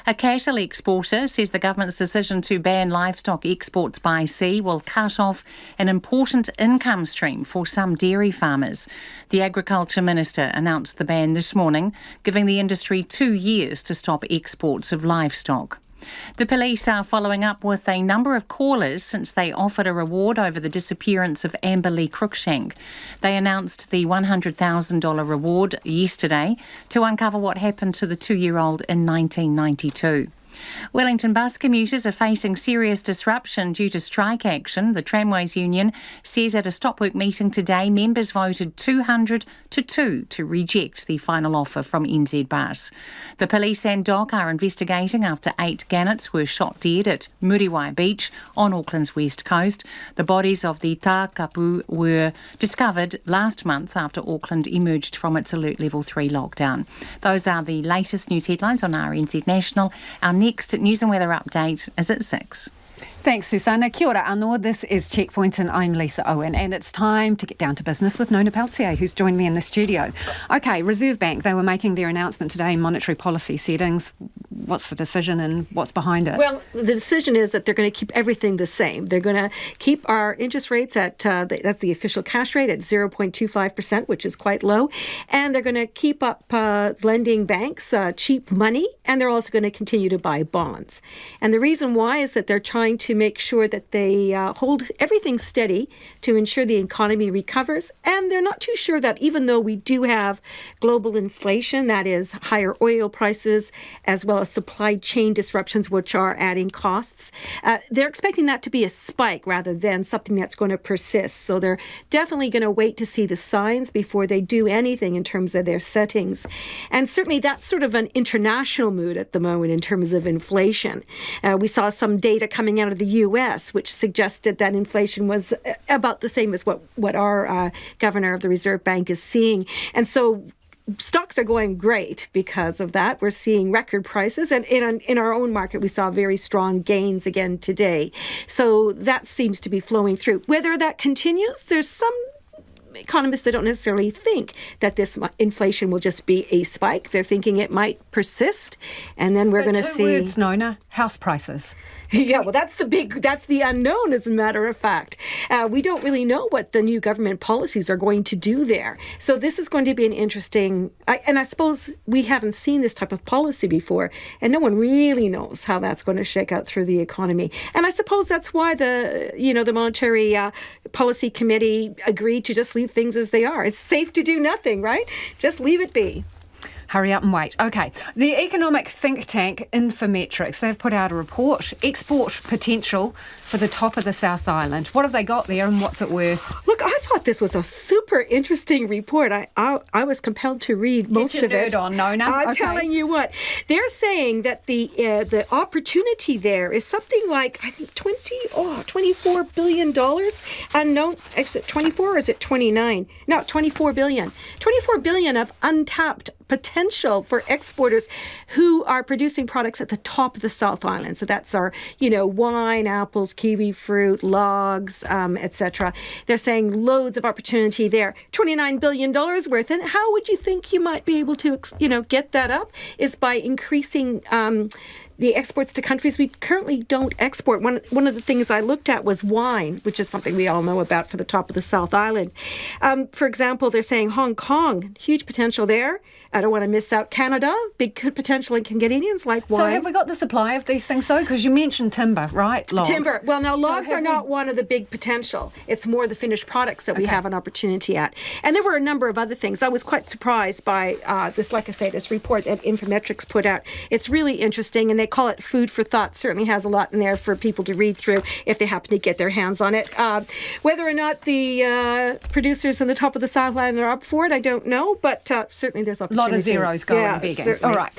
A cattle exporter says the government's decision to ban livestock exports by sea will cut off an important income stream for some dairy farmers. The Agriculture Minister announced the ban this morning, giving the industry 2 years to stop exports of livestock. The police are following up with a number of callers since they offered a reward over the disappearance of Amber Lee Cruikshank. They announced the $100,000 reward yesterday to uncover what happened to the 2-year-old in 1992. Wellington bus commuters are facing serious disruption due to strike action. The Tramways Union says at a stop-work meeting today, members voted 200-2 to reject the final offer from NZ Bus. The police and DOC are investigating after 8 gannets were shot dead at Muriwai Beach on Auckland's west coast. The bodies of the Tākapu were discovered last month after Auckland emerged from its Alert Level 3 lockdown. Those are the latest news headlines on RNZ National. Our next news and weather update is at 6. Thanks, Susanna. Kia ora anō. This is Checkpoint and I'm Lisa Owen, and it's time to get down to business with Nona Peltier, who's joined me in the studio. OK, Reserve Bank, they were making their announcement today, monetary policy settings. What's the decision and what's behind it? Well, the decision is that they're going to keep everything the same. They're going to keep our interest rates at, that's the official cash rate, at 0.25%, which is quite low. And they're going to keep up lending banks cheap money, and they're also going to continue to buy bonds. And the reason why is that they're trying to make sure that they hold everything steady to ensure the economy recovers. And they're not too sure that even though we do have global inflation, that is higher oil prices, as well as supply chain disruptions, which are adding costs, they're expecting that to be a spike rather than something that's going to persist. So they're definitely going to wait to see the signs before they do anything in terms of their settings. And certainly that's sort of an international mood at the moment in terms of inflation. We saw some data coming out of the U.S., which suggested that inflation was about the same as what our governor of the Reserve Bank is seeing. And so stocks are going great because of that. We're seeing record prices. And in our own market, we saw very strong gains again today. So that seems to be flowing through. Whether that continues, there's some economists that don't necessarily think that this inflation will just be a spike. They're thinking it might persist. And then we're going to see... Two words, Nona, house prices. Yeah, well, that's the unknown, as a matter of fact. We don't really know what the new government policies are going to do there. So this is going to be an interesting, and I suppose we haven't seen this type of policy before, and no one really knows how that's going to shake out through the economy. And I suppose that's why the Monetary Policy Committee agreed to just leave things as they are. It's safe to do nothing, right? Just leave it be. Hurry up and wait. OK. The economic think tank Infometrics, they've put out a report, export potential for the top of the South Island. What have they got there and what's it worth? Look, I thought this was a super interesting report. I was compelled to read most of it. Get your nerd on, Nona. I'm telling you what. They're saying that the opportunity there is something like, I think, $24 billion. Unknown. Is it 24 or is it 29? No, 24 billion. 24 billion of untapped potential for exporters who are producing products at the top of the South Island. So that's our, wine, apples, kiwi fruit, logs, etc. They're saying loads of opportunity there. $29 billion worth. And how would you think you might be able to, get that up? Is by increasing the exports to countries we currently don't export. One of the things I looked at was wine, which is something we all know about for the top of the South Island. For example, they're saying Hong Kong, huge potential there. I don't want to miss out Canada, big potential in Canadians like wine. So have we got the supply of these things, though? Because you mentioned timber, right? Logs. Timber. Well, now, logs are not one of the big potential. It's more the finished products that we have an opportunity at. And there were a number of other things. I was quite surprised by this, like I say, this report that Infometrics put out. It's really interesting, and they call it food for thought. Certainly has a lot in there for people to read through if they happen to get their hands on it. Whether or not the producers in the top of the South Island are up for it, I don't know, but certainly there's opportunity. A lot of zeros going begging. Certainly. All right.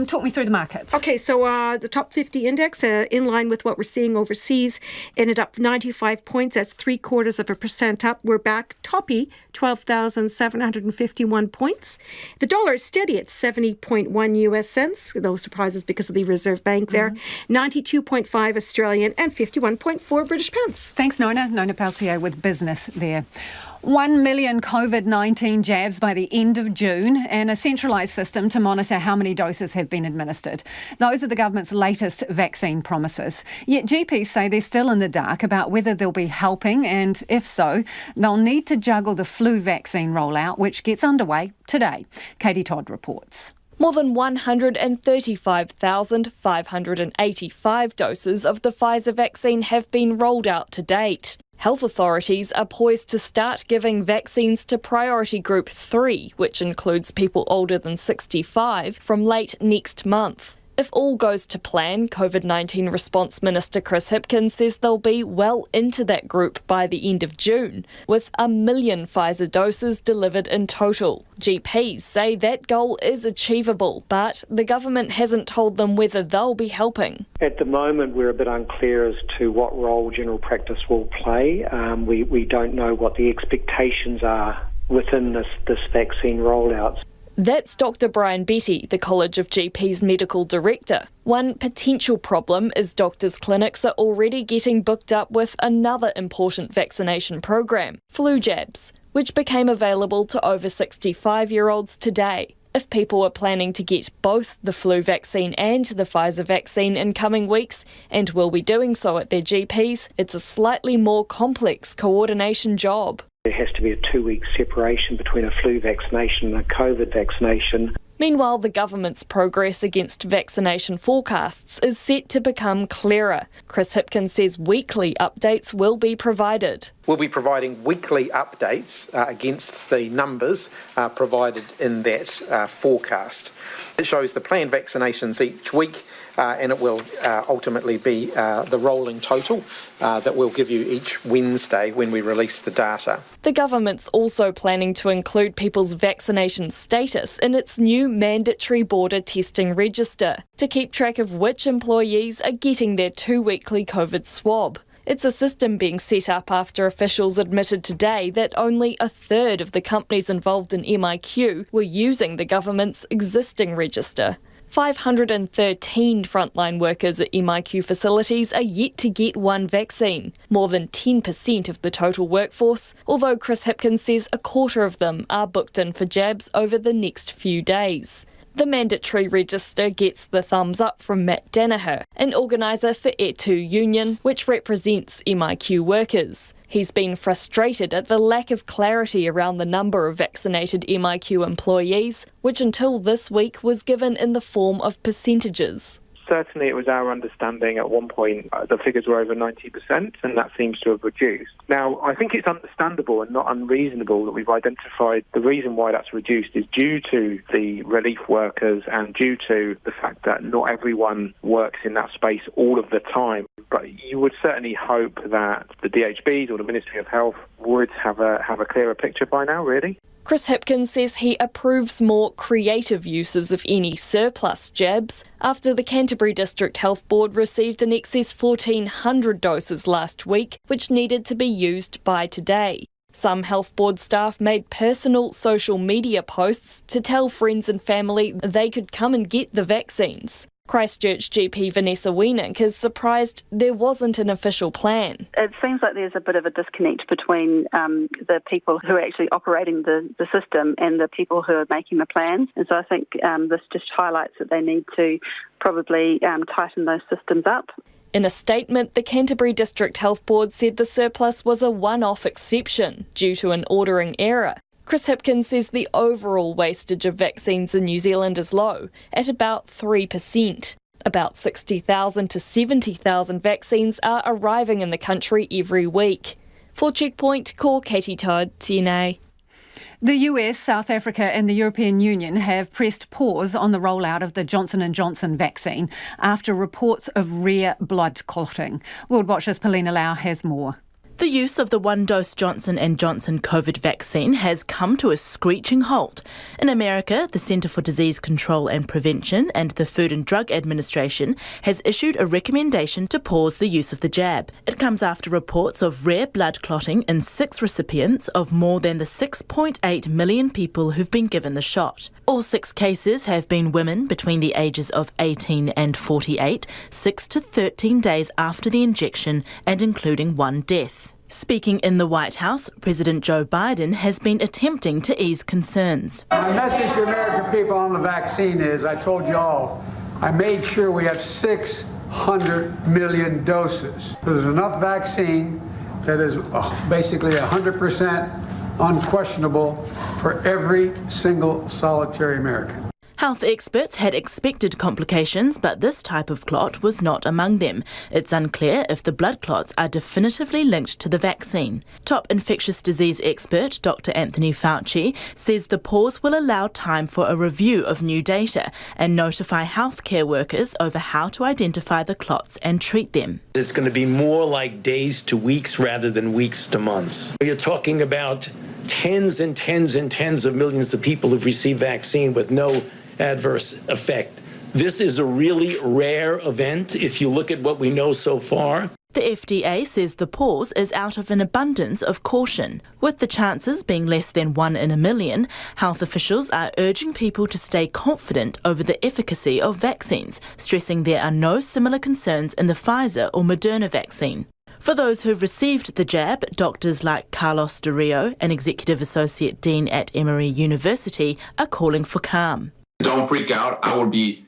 Talk me through the markets. Okay, so the top 50 index, in line with what we're seeing overseas, ended up 95 points. That's 0.75% up. We're back toppy, 12,751 points. The dollar is steady at 70.1 US cents. No surprises because of the Reserve Bank there. 92.5 Australian and 51.4 British pence. Thanks, Nona. Nona Peltier with business there. 1 million COVID-19 jabs by the end of June and a centralised system to monitor how many doses have been administered. Those are the government's latest vaccine promises. Yet GPs say they're still in the dark about whether they'll be helping, and if so, they'll need to juggle the flu vaccine rollout, which gets underway today. Katie Todd reports. More than 135,585 doses of the Pfizer vaccine have been rolled out to date. Health authorities are poised to start giving vaccines to Priority Group 3, which includes people older than 65, from late next month. If all goes to plan, COVID-19 Response Minister Chris Hipkins says they'll be well into that group by the end of June, with 1 million Pfizer doses delivered in total. GPs say that goal is achievable, but the government hasn't told them whether they'll be helping. At the moment, we're a bit unclear as to what role general practice will play. We don't know what the expectations are within this vaccine rollout. That's Dr. Brian Betty, the College of GPs medical director. One potential problem is doctors' clinics are already getting booked up with another important vaccination program, flu jabs, which became available to over 65-year-olds today. If people are planning to get both the flu vaccine and the Pfizer vaccine in coming weeks, and will be doing so at their GPs, it's a slightly more complex coordination job. There has to be a 2-week separation between a flu vaccination and a COVID vaccination. Meanwhile, the government's progress against vaccination forecasts is set to become clearer. Chris Hipkins says weekly updates will be provided. We'll be providing weekly updates against the numbers provided in that forecast. It shows the planned vaccinations each week, and it will ultimately be the rolling total that we'll give you each Wednesday when we release the data. The government's also planning to include people's vaccination status in its new mandatory border testing register to keep track of which employees are getting their 2-weekly COVID swab. It's a system being set up after officials admitted today that only a third of the companies involved in MIQ were using the government's existing register. 513 frontline workers at MIQ facilities are yet to get one vaccine, more than 10% of the total workforce, although Chris Hipkins says a quarter of them are booked in for jabs over the next few days. The mandatory register gets the thumbs up from Matt Danaher, an organiser for E2 Union, which represents MIQ workers. He's been frustrated at the lack of clarity around the number of vaccinated MIQ employees, which until this week was given in the form of percentages. Certainly it was our understanding at one point the figures were over 90%, and that seems to have reduced. Now, I think it's understandable and not unreasonable that we've identified the reason why that's reduced is due to the relief workers and due to the fact that not everyone works in that space all of the time. But you would certainly hope that the DHBs or the Ministry of Health would have a clearer picture by now, really. Chris Hipkins says he approves more creative uses of any surplus jabs after the Canterbury District Health Board received in excess 1,400 doses last week, which needed to be used by today. Some Health Board staff made personal social media posts to tell friends and family they could come and get the vaccines. Christchurch GP Vanessa Wienick is surprised there wasn't an official plan. It seems like there's a bit of a disconnect between the people who are actually operating the system and the people who are making the plans. And so I think this just highlights that they need to probably tighten those systems up. In a statement, the Canterbury District Health Board said the surplus was a one-off exception due to an ordering error. Chris Hipkins says the overall wastage of vaccines in New Zealand is low, at about 3%. About 60,000 to 70,000 vaccines are arriving in the country every week. For Checkpoint, ko Katie Todd, TNA. The US, South Africa and the European Union have pressed pause on the rollout of the Johnson & Johnson vaccine after reports of rare blood clotting. World Watch's Paulina Lau has more. The use of the one-dose Johnson & Johnson COVID vaccine has come to a screeching halt. In America, the Centre for Disease Control and Prevention and the Food and Drug Administration has issued a recommendation to pause the use of the jab. It comes after reports of rare blood clotting in 6 recipients of more than the 6.8 million people who've been given the shot. All 6 cases have been women between the ages of 18 and 48, 6 to 13 days after the injection and including 1 death. Speaking in the White House, President Joe Biden has been attempting to ease concerns. My message to the American people on the vaccine is, I told you all, I made sure we have 600 million doses. There's enough vaccine that is basically 100% unquestionable for every single solitary American. Health experts had expected complications, but this type of clot was not among them. It's unclear if the blood clots are definitively linked to the vaccine. Top infectious disease expert Dr. Anthony Fauci says the pause will allow time for a review of new data and notify healthcare workers over how to identify the clots and treat them. It's going to be more like days to weeks rather than weeks to months. You're talking about tens and tens and tens of millions of people who've received vaccine with no adverse effect. This is a really rare event if you look at what we know so far. The FDA says the pause is out of an abundance of caution. With the chances being less than 1 in a million, health officials are urging people to stay confident over the efficacy of vaccines, stressing there are no similar concerns in the Pfizer or Moderna vaccine. For those who've received the jab, doctors like Carlos de Rio, an Executive Associate Dean at Emory University, are calling for calm. Don't freak out. I'll be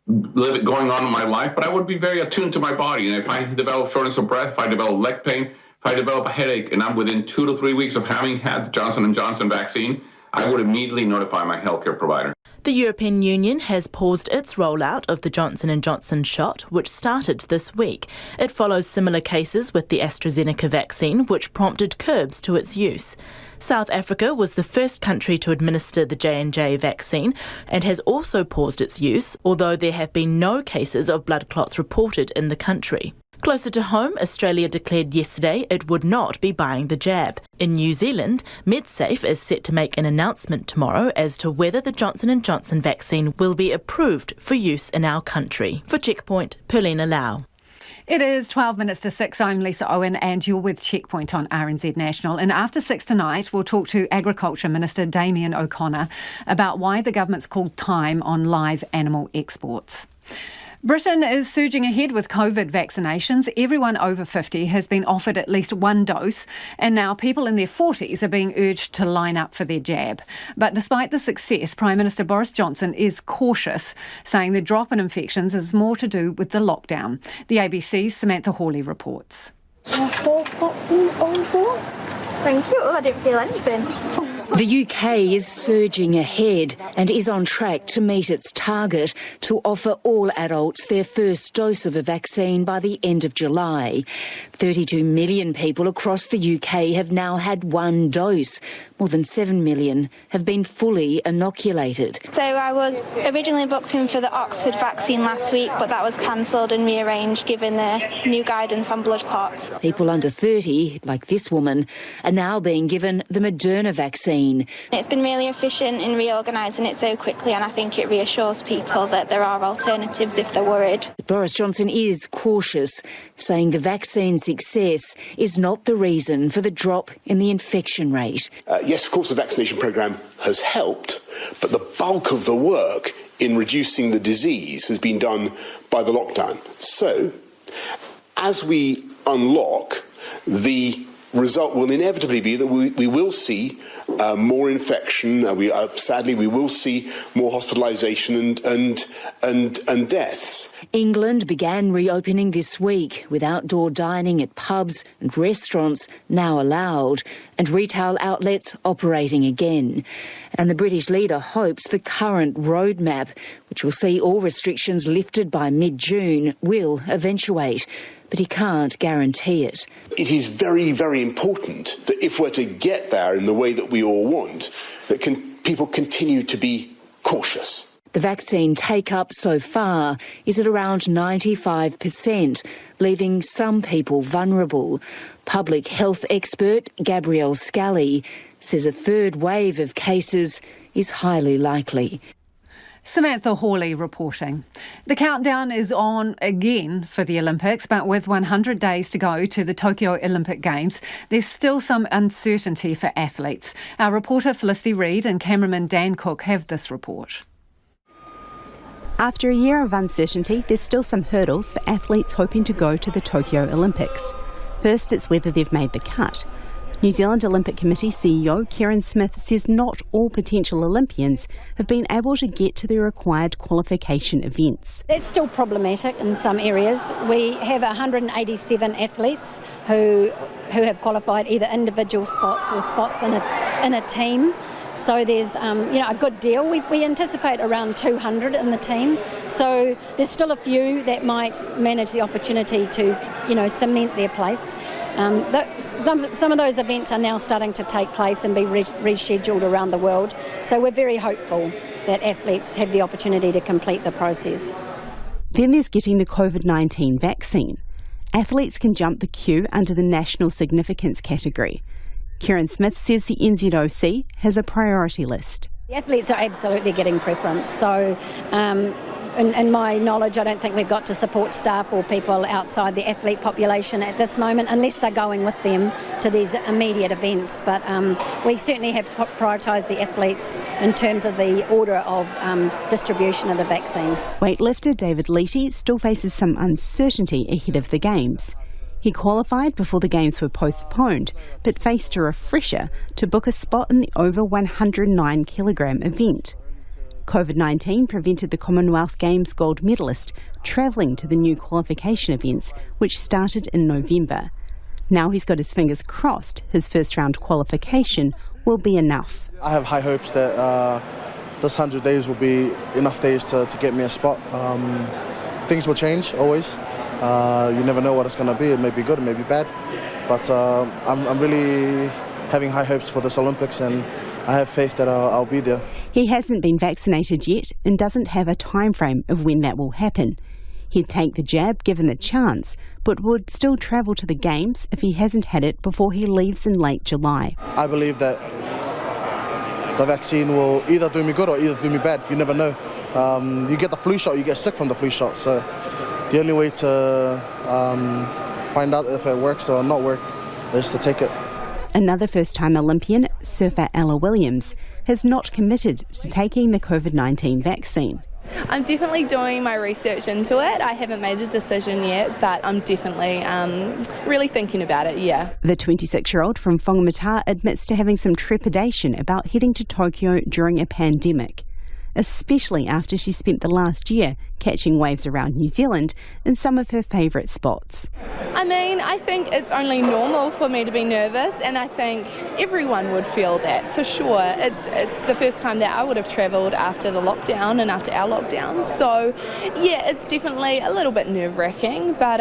going on in my life, but I would be very attuned to my body. And if I develop shortness of breath, if I develop leg pain, if I develop a headache, and I'm within 2 to 3 weeks of having had the Johnson & Johnson vaccine, I would immediately notify my healthcare provider. The European Union has paused its rollout of the Johnson & Johnson shot, which started this week. It follows similar cases with the AstraZeneca vaccine, which prompted curbs to its use. South Africa was the first country to administer the J&J vaccine and has also paused its use, although there have been no cases of blood clots reported in the country. Closer to home, Australia declared yesterday it would not be buying the jab. In New Zealand, MedSafe is set to make an announcement tomorrow as to whether the Johnson & Johnson vaccine will be approved for use in our country. For Checkpoint, Perlina Lau. It is 12 minutes to 6. I'm Lisa Owen and you're with Checkpoint on RNZ National. And after 6 tonight, we'll talk to Agriculture Minister Damien O'Connor about why the government's called time on live animal exports. Britain is surging ahead with COVID vaccinations. Everyone over 50 has been offered at least one dose, and now people in their 40s are being urged to line up for their jab. But despite the success, Prime Minister Boris Johnson is cautious, saying the drop in infections is more to do with the lockdown. The ABC's Samantha Hawley reports. My first vaccine order. Thank you. I didn't feel anything. The UK is surging ahead and is on track to meet its target to offer all adults their first dose of a vaccine by the end of July. 32 million people across the UK have now had one dose. More than 7 million have been fully inoculated. So I was originally booked in for the Oxford vaccine last week, but that was cancelled and rearranged given the new guidance on blood clots. People under 30, like this woman, are now being given the Moderna vaccine. It's been really efficient in reorganising it so quickly, and I think it reassures people that there are alternatives if they're worried. But Boris Johnson is cautious, saying the vaccine success is not the reason for the drop in the infection rate. Yes, of course, the vaccination programme has helped, but the bulk of the work in reducing the disease has been done by the lockdown. So, as we unlock, the result will inevitably be that we will see more infection. Sadly, we will see more hospitalisation and deaths. England began reopening this week, with outdoor dining at pubs and restaurants now allowed, and retail outlets operating again. And the British leader hopes the current roadmap, which will see all restrictions lifted by mid-June, will eventuate. But he can't guarantee it. It is very, very important that if we're to get there in the way that we all want, that people continue to be cautious. The vaccine take-up so far is at around 95%, leaving some people vulnerable. Public health expert Gabrielle Scally says a third wave of cases is highly likely. Samantha Hawley reporting. The countdown is on again for the Olympics, but with 100 days to go to the Tokyo Olympic Games, there's still some uncertainty for athletes. Our reporter Felicity Reid and cameraman Dan Cook have this report. After a year of uncertainty, there's still some hurdles for athletes hoping to go to the Tokyo Olympics. First, it's whether they've made the cut. New Zealand Olympic Committee CEO Kieran Smith says not all potential Olympians have been able to get to the required qualification events. That's still problematic in some areas. We have 187 athletes who have qualified either individual spots or spots in a team. So there's a good deal. We anticipate around 200 in the team. So there's still a few that might manage the opportunity to cement their place. Some of those events are now starting to take place and be rescheduled around the world. So we're very hopeful that athletes have the opportunity to complete the process. Then there's getting the COVID-19 vaccine. Athletes can jump the queue under the national significance category. Kieran Smith says the NZOC has a priority list. The athletes are absolutely getting preference. So in my knowledge, I don't think we've got to support staff or people outside the athlete population at this moment, unless they're going with them to these immediate events. But we certainly have prioritised the athletes in terms of the order of distribution of the vaccine. Weightlifter David Leety still faces some uncertainty ahead of the Games. He qualified before the Games were postponed, but faced a refresher to book a spot in the over 109 kilogram event. COVID-19 prevented the Commonwealth Games gold medalist travelling to the new qualification events, which started in November. Now he's got his fingers crossed his first round qualification will be enough. I have high hopes that this 100 days will be enough days to get me a spot. Things will change always. You never know what it's going to be. It may be good, it may be bad. But I'm really having high hopes for this Olympics, and I have faith that I'll be there. He hasn't been vaccinated yet and doesn't have a time frame of when that will happen. He'd take the jab given the chance, but would still travel to the Games if he hasn't had it before he leaves in late July. I believe that the vaccine will either do me good or either do me bad. You never know. You get the flu shot, you get sick from the flu shot. So the only way to find out if it works or not work is to take it. Another first-time Olympian, surfer Ella Williams, has not committed to taking the COVID-19 vaccine. I'm definitely doing my research into it. I haven't made a decision yet, but I'm definitely really thinking about it, yeah. The 26-year-old from Whangamata admits to having some trepidation about heading to Tokyo during a pandemic, especially after she spent the last year catching waves around New Zealand in some of her favourite spots. I mean, I think it's only normal for me to be nervous, and I think everyone would feel that, for sure. It's the first time that I would have travelled after the lockdown and after our lockdown, so yeah, it's definitely a little bit nerve-wracking, but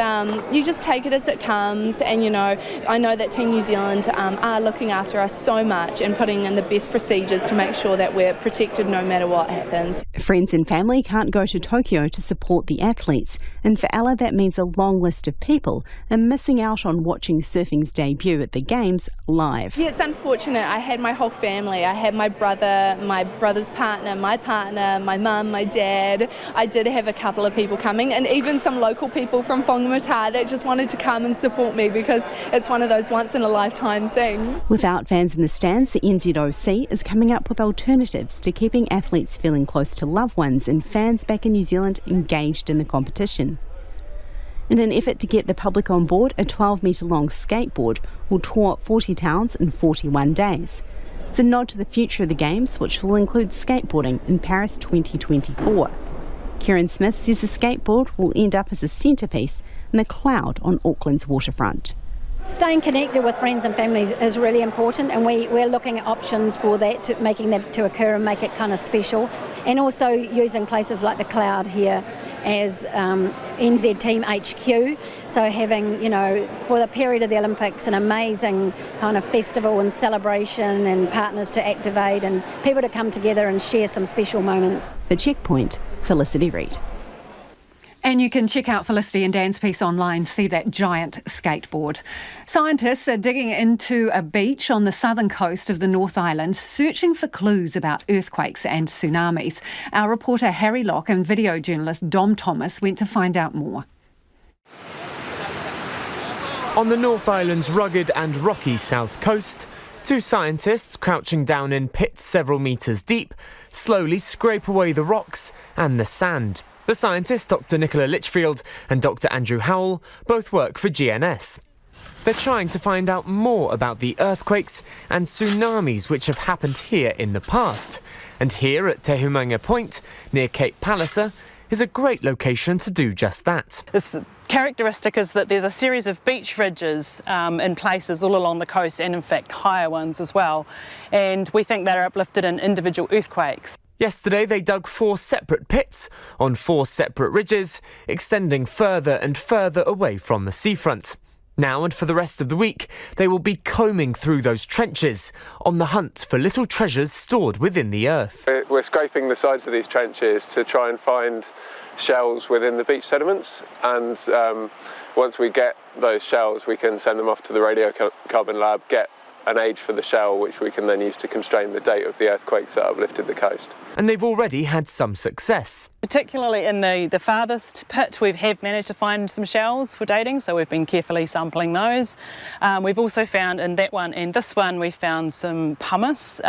you just take it as it comes, and you know, I know that Team New Zealand are looking after us so much and putting in the best procedures to make sure that we're protected no matter what happens. Friends and family can't go to Tokyo to support the athletes, and for Ella that means a long list of people are missing out on watching surfing's debut at the Games live. Yeah, it's unfortunate. I had my whole family. I had my brother's partner, my mum, my dad. I did have a couple of people coming, and even some local people from Whangamata that just wanted to come and support me because it's one of those once-in-a-lifetime things. Without fans in the stands, the NZOC is coming up with alternatives to keeping athletes feeling close to loved ones and fans back in New Zealand engaged in the competition. In an effort to get the public on board, a 12-metre long skateboard will tour 40 towns in 41 days. It's a nod to the future of the Games, which will include skateboarding in Paris 2024. Kieran Smith says the skateboard will end up as a centrepiece in a cloud on Auckland's waterfront. Staying connected with friends and families is really important, and we're looking at options for that, making that to occur and make it kind of special, and also using places like the Cloud here as NZ Team HQ, so having, you know, for the period of the Olympics, an amazing kind of festival and celebration and partners to activate and people to come together and share some special moments. For Checkpoint, Felicity Reid. And you can check out Felicity and Dan's piece online, see that giant skateboard. Scientists are digging into a beach on the southern coast of the North Island, searching for clues about earthquakes and tsunamis. Our reporter Harry Locke and video journalist Dom Thomas went to find out more. On the North Island's rugged and rocky south coast, two scientists crouching down in pits several metres deep slowly scrape away the rocks and the sand. The scientists, Dr. Nicola Litchfield and Dr. Andrew Howell, both work for GNS. They're trying to find out more about the earthquakes and tsunamis which have happened here in the past. And here at Te Humanga Point, near Cape Palliser, is a great location to do just that. This characteristic is that there's a series of beach ridges in places all along the coast, and in fact higher ones as well. And we think they're uplifted in individual earthquakes. Yesterday they dug 4 separate pits on 4 separate ridges, extending further and further away from the seafront. Now and for the rest of the week, they will be combing through those trenches on the hunt for little treasures stored within the earth. We're scraping the sides of these trenches to try and find shells within the beach sediments, and once we get those shells we can send them off to the radiocarbon lab, get an age for the shell, which we can then use to constrain the date of the earthquakes that uplifted the coast. And they've already had some success. Particularly in the farthest pit, we have managed to find some shells for dating, so we've been carefully sampling those. We've also found in that one and this one, we found some pumice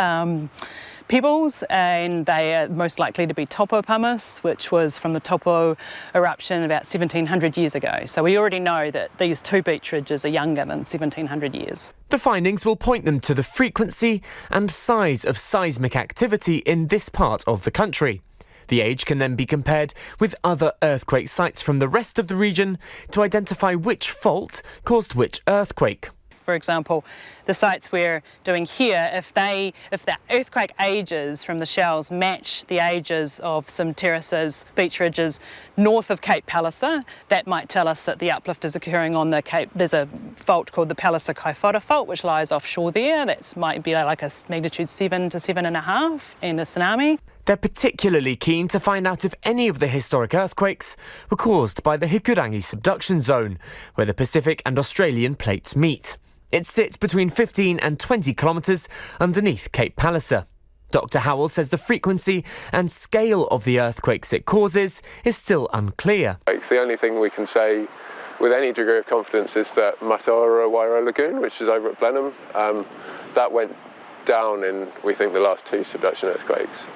pebbles, and they are most likely to be topo pumice, which was from the topo eruption about 1700 years ago. So we already know that these two beach ridges are younger than 1700 years. The findings will point them to the frequency and size of seismic activity in this part of the country. The age can then be compared with other earthquake sites from the rest of the region to identify which fault caused which earthquake. For example, the sites we're doing here, if the earthquake ages from the shells match the ages of some terraces, beach ridges north of Cape Palliser, that might tell us that the uplift is occurring on the Cape. There's a fault called the Palliser-Kaifora fault, which lies offshore there. That might be like a magnitude 7 to 7.5 and a tsunami. They're particularly keen to find out if any of the historic earthquakes were caused by the Hikurangi subduction zone, where the Pacific and Australian plates meet. It sits between 15 and 20 kilometres underneath Cape Palliser. Dr. Howell says the frequency and scale of the earthquakes it causes is still unclear. The only thing we can say with any degree of confidence is that Mataora Wairau Lagoon, which is over at Blenheim, that went down in, we think, the last two subduction earthquakes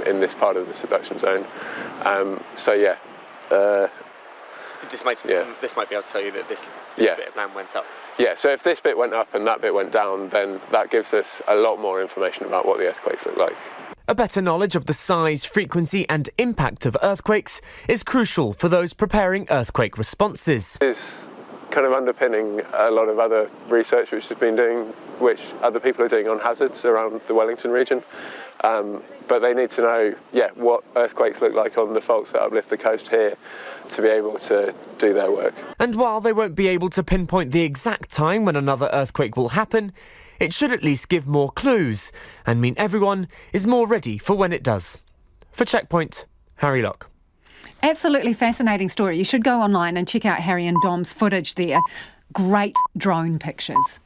in this part of the subduction zone. This might be able to tell you that this bit of land went up. Yeah, so if this bit went up and that bit went down, then that gives us a lot more information about what the earthquakes look like. A better knowledge of the size, frequency and impact of earthquakes is crucial for those preparing earthquake responses. It's kind of underpinning a lot of other research which other people are doing on hazards around the Wellington region. But they need to know, what earthquakes look like on the faults that uplift the coast here to be able to do their work. And while they won't be able to pinpoint the exact time when another earthquake will happen, it should at least give more clues and mean everyone is more ready for when it does. For Checkpoint, Harry Locke. Absolutely fascinating story. You should go online and check out Harry and Dom's footage there. Great drone pictures.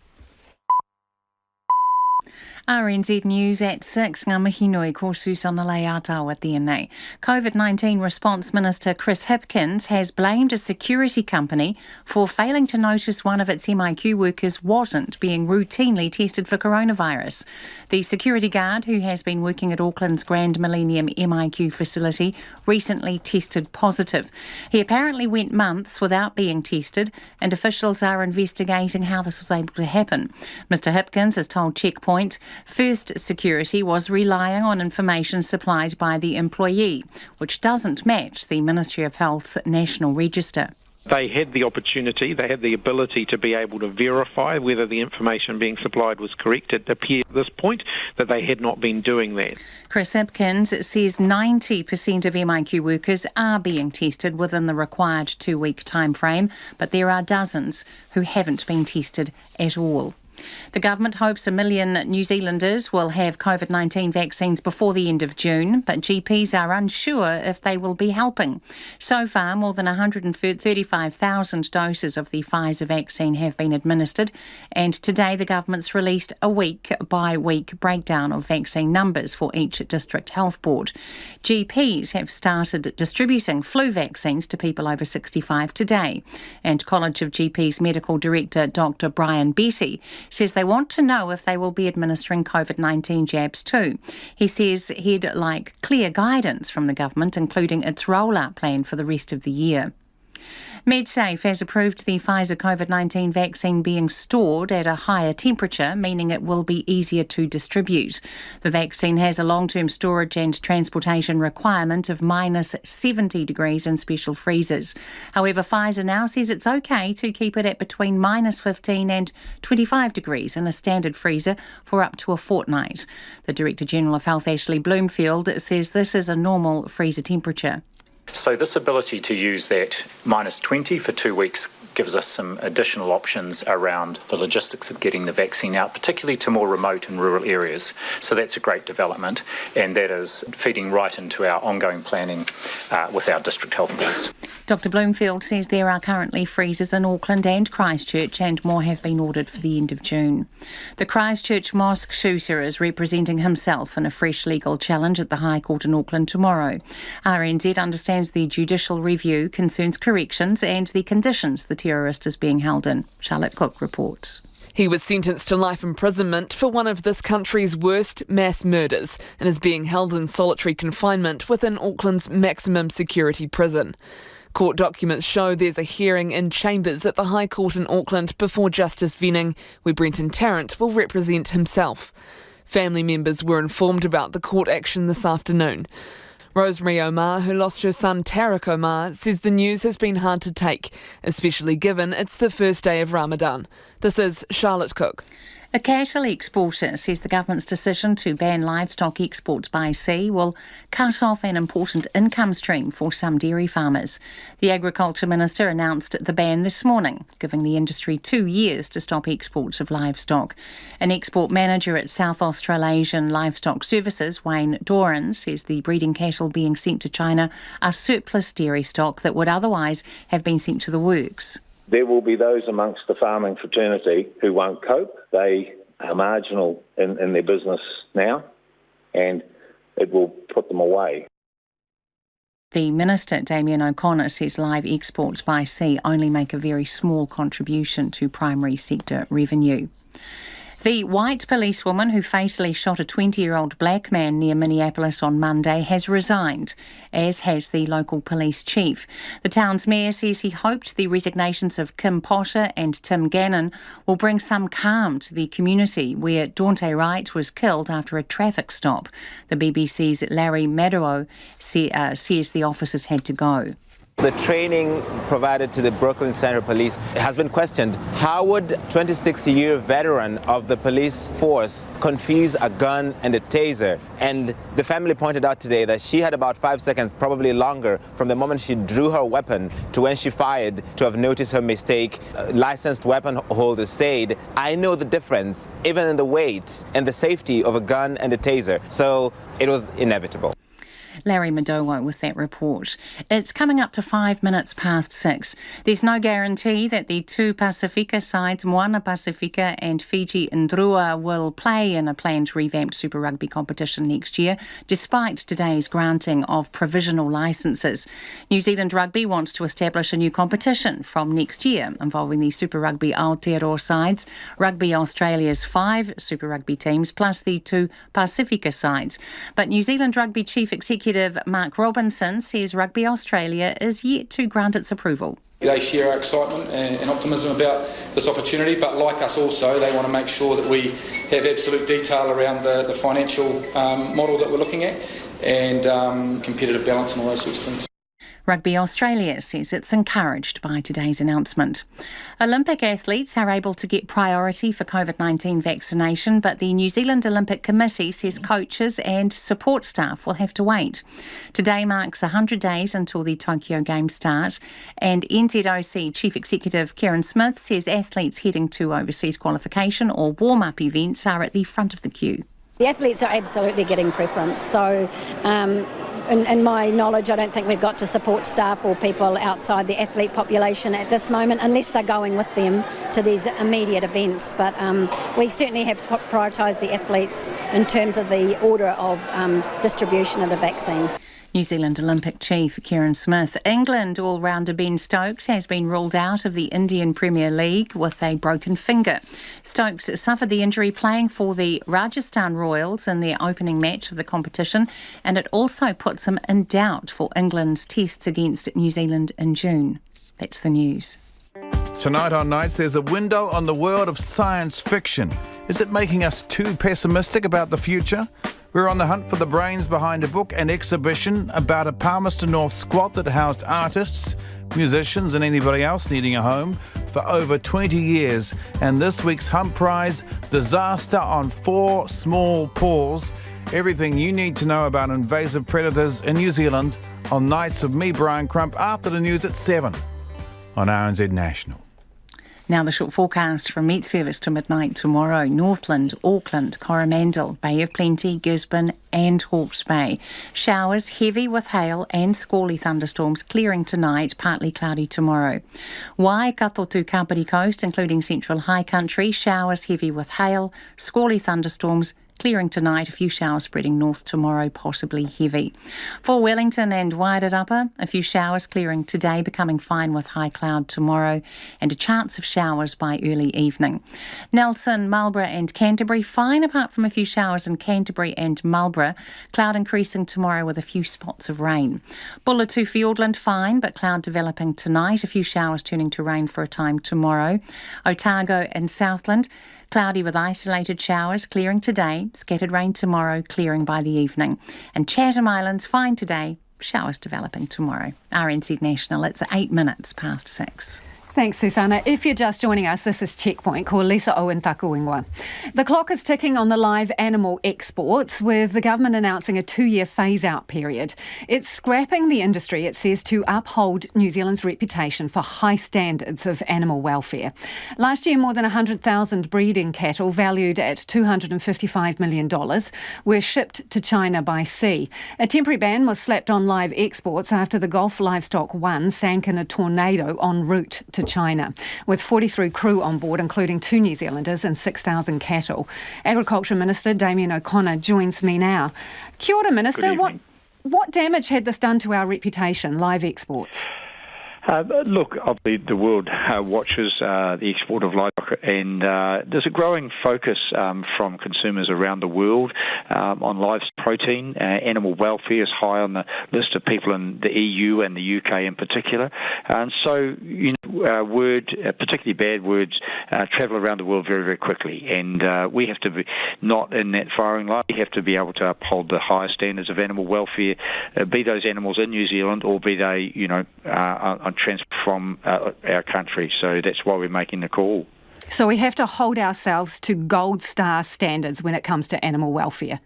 RNZ News at 6, ngā mihi nui ko Susana Leatao at DNA. COVID-19 Response Minister Chris Hipkins has blamed a security company for failing to notice one of its MIQ workers wasn't being routinely tested for coronavirus. The security guard, who has been working at Auckland's Grand Millennium MIQ facility, recently tested positive. He apparently went months without being tested, and officials are investigating how this was able to happen. Mr Hipkins has told Checkpoint First Security was relying on information supplied by the employee, which doesn't match the Ministry of Health's National Register. They had the opportunity, they had the ability to be able to verify whether the information being supplied was correct. It appeared at this point that they had not been doing that. Chris Hipkins says 90% of MIQ workers are being tested within the required 2-week time frame, but there are dozens who haven't been tested at all. The government hopes 1 million New Zealanders will have COVID-19 vaccines before the end of June, but GPs are unsure if they will be helping. So far, more than 135,000 doses of the Pfizer vaccine have been administered, and today the government's released a week-by-week breakdown of vaccine numbers for each district health board. GPs have started distributing flu vaccines to people over 65 today, and College of GPs Medical Director Dr. Brian Betty says they want to know if they will be administering COVID-19 jabs too. He says he'd like clear guidance from the government, including its rollout plan for the rest of the year. MedSafe has approved the Pfizer COVID-19 vaccine being stored at a higher temperature, meaning it will be easier to distribute. The vaccine has a long-term storage and transportation requirement of -70 degrees in special freezers. However, Pfizer now says it's okay to keep it at between -15 and 25 degrees in a standard freezer for up to a fortnight. The Director General of Health, Ashley Bloomfield, says this is a normal freezer temperature. So this ability to use that -20 for 2 weeks gives us some additional options around the logistics of getting the vaccine out, particularly to more remote and rural areas. So that's a great development, and that is feeding right into our ongoing planning with our district health boards. Dr Bloomfield says there are currently freezers in Auckland and Christchurch, and more have been ordered for the end of June. The Christchurch mosque shooter is representing himself in a fresh legal challenge at the High Court in Auckland tomorrow. RNZ understands the judicial review concerns corrections and the conditions the terrorist is being held in. Charlotte Cook reports. He was sentenced to life imprisonment for one of this country's worst mass murders and is being held in solitary confinement within Auckland's maximum security prison. Court documents show there's a hearing in chambers at the High Court in Auckland before Justice Venning, where Brenton Tarrant will represent himself. Family members were informed about the court action this afternoon. Rosemary Omar, who lost her son Tariq Omar, says the news has been hard to take, especially given it's the first day of Ramadan. This is Charlotte Cook. A cattle exporter says the government's decision to ban livestock exports by sea will cut off an important income stream for some dairy farmers. The Agriculture Minister announced the ban this morning, giving the industry 2 years to stop exports of livestock. An export manager at South Australasian Livestock Services, Wayne Doran, says the breeding cattle being sent to China are surplus dairy stock that would otherwise have been sent to the works. There will be those amongst the farming fraternity who won't cope. They are marginal in their business now, and it will put them away. The Minister, Damien O'Connor, says live exports by sea only make a very small contribution to primary sector revenue. The white policewoman who fatally shot a 20-year-old black man near Minneapolis on Monday has resigned, as has the local police chief. The town's mayor says he hoped the resignations of Kim Potter and Tim Gannon will bring some calm to the community where Daunte Wright was killed after a traffic stop. The BBC's Larry Meadow says the officers had to go. The training provided to the Brooklyn Center Police has been questioned. How would a 26-year veteran of the police force confuse a gun and a taser? And the family pointed out today that she had about 5 seconds, probably longer, from the moment she drew her weapon to when she fired to have noticed her mistake. Licensed weapon holders said, I know the difference, even in the weight and the safety of a gun and a taser. So it was inevitable. Larry Madowo with that report. It's coming up to 5 minutes past 6. There's no guarantee that the two Pacifica sides, Moana Pacifica and Fiji Ndrua, will play in a planned revamped Super Rugby competition next year, despite today's granting of provisional licences. New Zealand Rugby wants to establish a new competition from next year involving the Super Rugby Aotearoa sides, Rugby Australia's 5 Super Rugby teams, plus the two Pacifica sides. But New Zealand Rugby Chief Executive Mark Robinson says Rugby Australia is yet to grant its approval. They share our excitement and optimism about this opportunity, but like us also, they want to make sure that we have absolute detail around the financial model that we're looking at and competitive balance and all those sorts of things. Rugby Australia says it's encouraged by today's announcement. Olympic athletes are able to get priority for COVID-19 vaccination, but the New Zealand Olympic Committee says coaches and support staff will have to wait. Today marks 100 days until the Tokyo Games start, and NZOC Chief Executive Karen Smith says athletes heading to overseas qualification or warm-up events are at the front of the queue. The athletes are absolutely getting preference, so in my knowledge, I don't think we've got to support staff or people outside the athlete population at this moment, unless they're going with them to these immediate events. But we certainly have prioritised the athletes in terms of the order of distribution of the vaccine. New Zealand Olympic chief Karen Smith. England all-rounder Ben Stokes has been ruled out of the Indian Premier League with a broken finger. Stokes suffered the injury playing for the Rajasthan Royals in their opening match of the competition, and it also puts him in doubt for England's tests against New Zealand in June. That's the news. Tonight on Nights, there's a window on the world of science fiction. Is it making us too pessimistic about the future? We're on the hunt for the brains behind a book and exhibition about a Palmerston North squat that housed artists, musicians and anybody else needing a home for over 20 years. And this week's Hump Prize, Disaster on 4 Small Paws. Everything you need to know about invasive predators in New Zealand on Nights with me, Brian Crump, after the news at 7 on RNZ National. Now the short forecast from Meat Service to midnight tomorrow. Northland, Auckland, Coromandel, Bay of Plenty, Gisborne and Hawke's Bay. Showers heavy with hail and squally thunderstorms clearing tonight, partly cloudy tomorrow. Waikato to Kapiti Coast, including central high country, showers heavy with hail, squally thunderstorms clearing tonight, a few showers spreading north tomorrow, possibly heavy. For Wellington and Wairarapa, a few showers clearing today, becoming fine with high cloud tomorrow, and a chance of showers by early evening. Nelson, Marlborough and Canterbury, fine apart from a few showers in Canterbury and Marlborough. Cloud increasing tomorrow with a few spots of rain. Bulla to Fiordland, fine, but cloud developing tonight, a few showers turning to rain for a time tomorrow. Otago and Southland, cloudy with isolated showers, clearing today, scattered rain tomorrow, clearing by the evening. And Chatham Islands, fine today, showers developing tomorrow. RNZ National, it's 8 minutes past 6. Thanks, Susanna. If you're just joining us, this is Checkpoint. Ko Lisa Owen Takuingwa. The clock is ticking on the live animal exports, with the government announcing a 2-year phase-out period. It's scrapping the industry, it says, to uphold New Zealand's reputation for high standards of animal welfare. Last year, more than 100,000 breeding cattle, valued at $255 million, were shipped to China by sea. A temporary ban was slapped on live exports after the Gulf Livestock 1 sank in a tornado en route to China, with 43 crew on board, including 2 New Zealanders and 6,000 cattle. Agriculture Minister Damien O'Connor joins me now. Kia ora, Minister. What damage had this done to our reputation, live exports? Look, obviously the world watches the export of livestock, and there's a growing focus from consumers around the world on livestock protein. Animal welfare is high on the list of people in the EU and the UK in particular. And so, particularly bad words, travel around the world very, very quickly. And we have to be not in that firing line. We have to be able to uphold the highest standards of animal welfare, be those animals in New Zealand or be they, on transfer from our country. So that's why we're making the call. So we have to hold ourselves to gold star standards when it comes to animal welfare.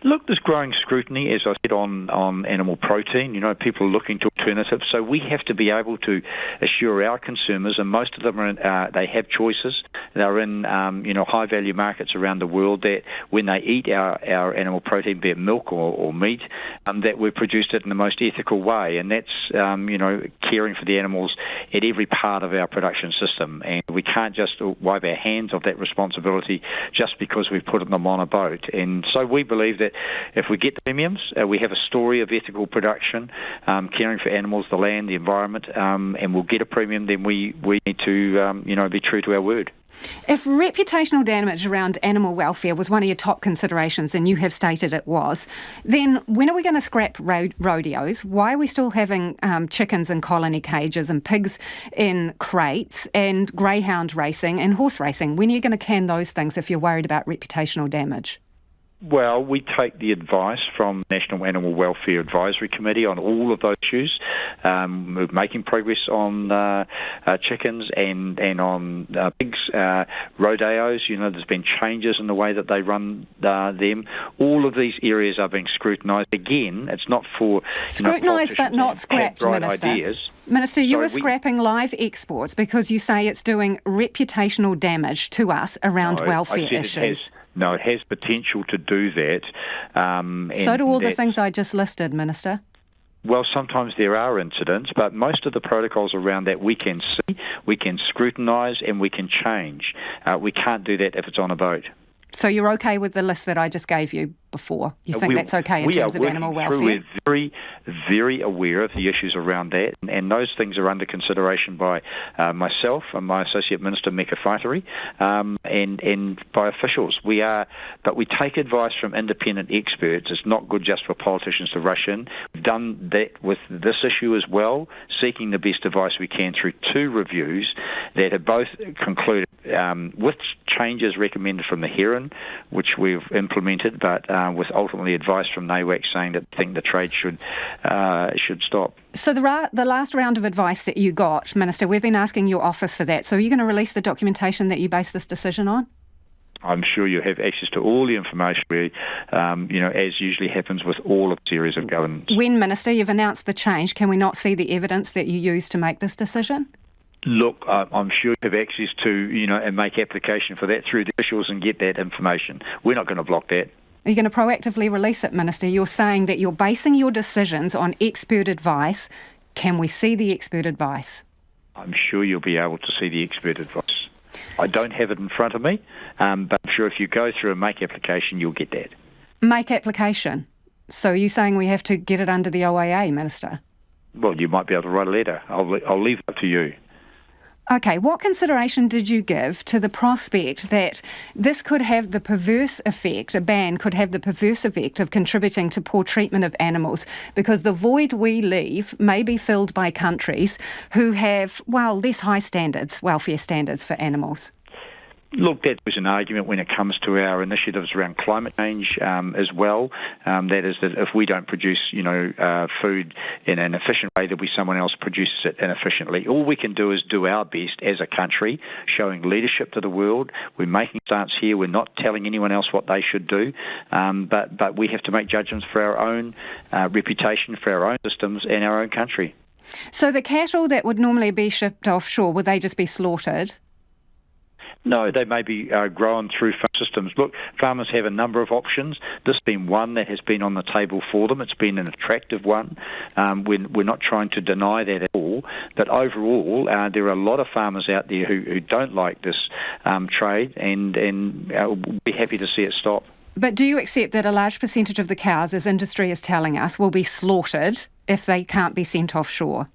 Look, there's growing scrutiny, as I said, on animal protein. People are looking to alternatives. So we have to be able to assure our consumers, and most of them they have choices. They're in high-value markets around the world, that when they eat our animal protein, be it milk or meat, that we've produced it in the most ethical way. And that's, caring for the animals at every part of our production system. And we can't just wipe our hands of that responsibility just because we've put them on a boat. And so we believe that if we get the premiums, we have a story of ethical production, caring for animals, the land, the environment, and we'll get a premium, then we need to, be true to our word. If reputational damage around animal welfare was one of your top considerations, and you have stated it was, then when are we going to scrap rodeos? Why are we still having chickens in colony cages and pigs in crates and greyhound racing and horse racing? When are you going to can those things if you're worried about reputational damage? Well, we take the advice from National Animal Welfare Advisory Committee on all of those issues. We're making progress on chickens and on pigs, rodeos. There's been changes in the way that they run them. All of these areas are being scrutinised. Again, it's not for scrutinised but not scrapped, Minister. Ideas. Minister, you are scrapping live exports because you say it's doing reputational damage to us around welfare issues. It has potential to do that. So do all the things I just listed, Minister. Well, sometimes there are incidents, but most of the protocols around that we can see, we can scrutinise and we can change. We can't do that if it's on a boat. So you're okay with the list that I just gave you before? You think that's okay in terms of animal welfare? We're very, very aware of the issues around that, and those things are under consideration by myself and my Associate Minister, Meka Whaitiri, and by officials. But we take advice from independent experts. It's not good just for politicians to rush in. We've done that with this issue as well, seeking the best advice we can through 2 reviews that have both concluded with changes recommended from the Heron, which we've implemented, but with ultimately advice from NAWAC saying that I think the trade should stop. So the last round of advice that you got, Minister, we've been asking your office for that. So are you going to release the documentation that you base this decision on? I'm sure you have access to all the information, as usually happens with all of the series of governance. When, Minister, you've announced the change, can we not see the evidence that you used to make this decision? Look, I'm sure you have access to, and make application for that through the officials and get that information. We're not going to block that. Are you going to proactively release it, Minister? You're saying that you're basing your decisions on expert advice. Can we see the expert advice? I'm sure you'll be able to see the expert advice. I don't have it in front of me, but I'm sure if you go through and make application, you'll get that. Make application? So are you saying we have to get it under the OAA, Minister? Well, you might be able to write a letter. I'll leave it up to you. OK, what consideration did you give to the prospect that this could have the perverse effect, a ban could have the perverse effect of contributing to poor treatment of animals, because the void we leave may be filled by countries who have, less high standards, welfare standards for animals? Look, that was an argument when it comes to our initiatives around climate change as well. That is that if we don't produce, food in an efficient way, that someone else produces it inefficiently. All we can do is do our best as a country, showing leadership to the world. We're making a stance here. We're not telling anyone else what they should do, but we have to make judgments for our own reputation, for our own systems and our own country. So the cattle that would normally be shipped offshore, would they just be slaughtered? No, they may be grown through farm systems. Look, farmers have a number of options. This has been one that has been on the table for them. It's been an attractive one. We're not trying to deny that at all. But overall, there are a lot of farmers out there who don't like this trade, and we'll be happy to see it stop. But do you accept that a large percentage of the cows, as industry is telling us, will be slaughtered if they can't be sent offshore?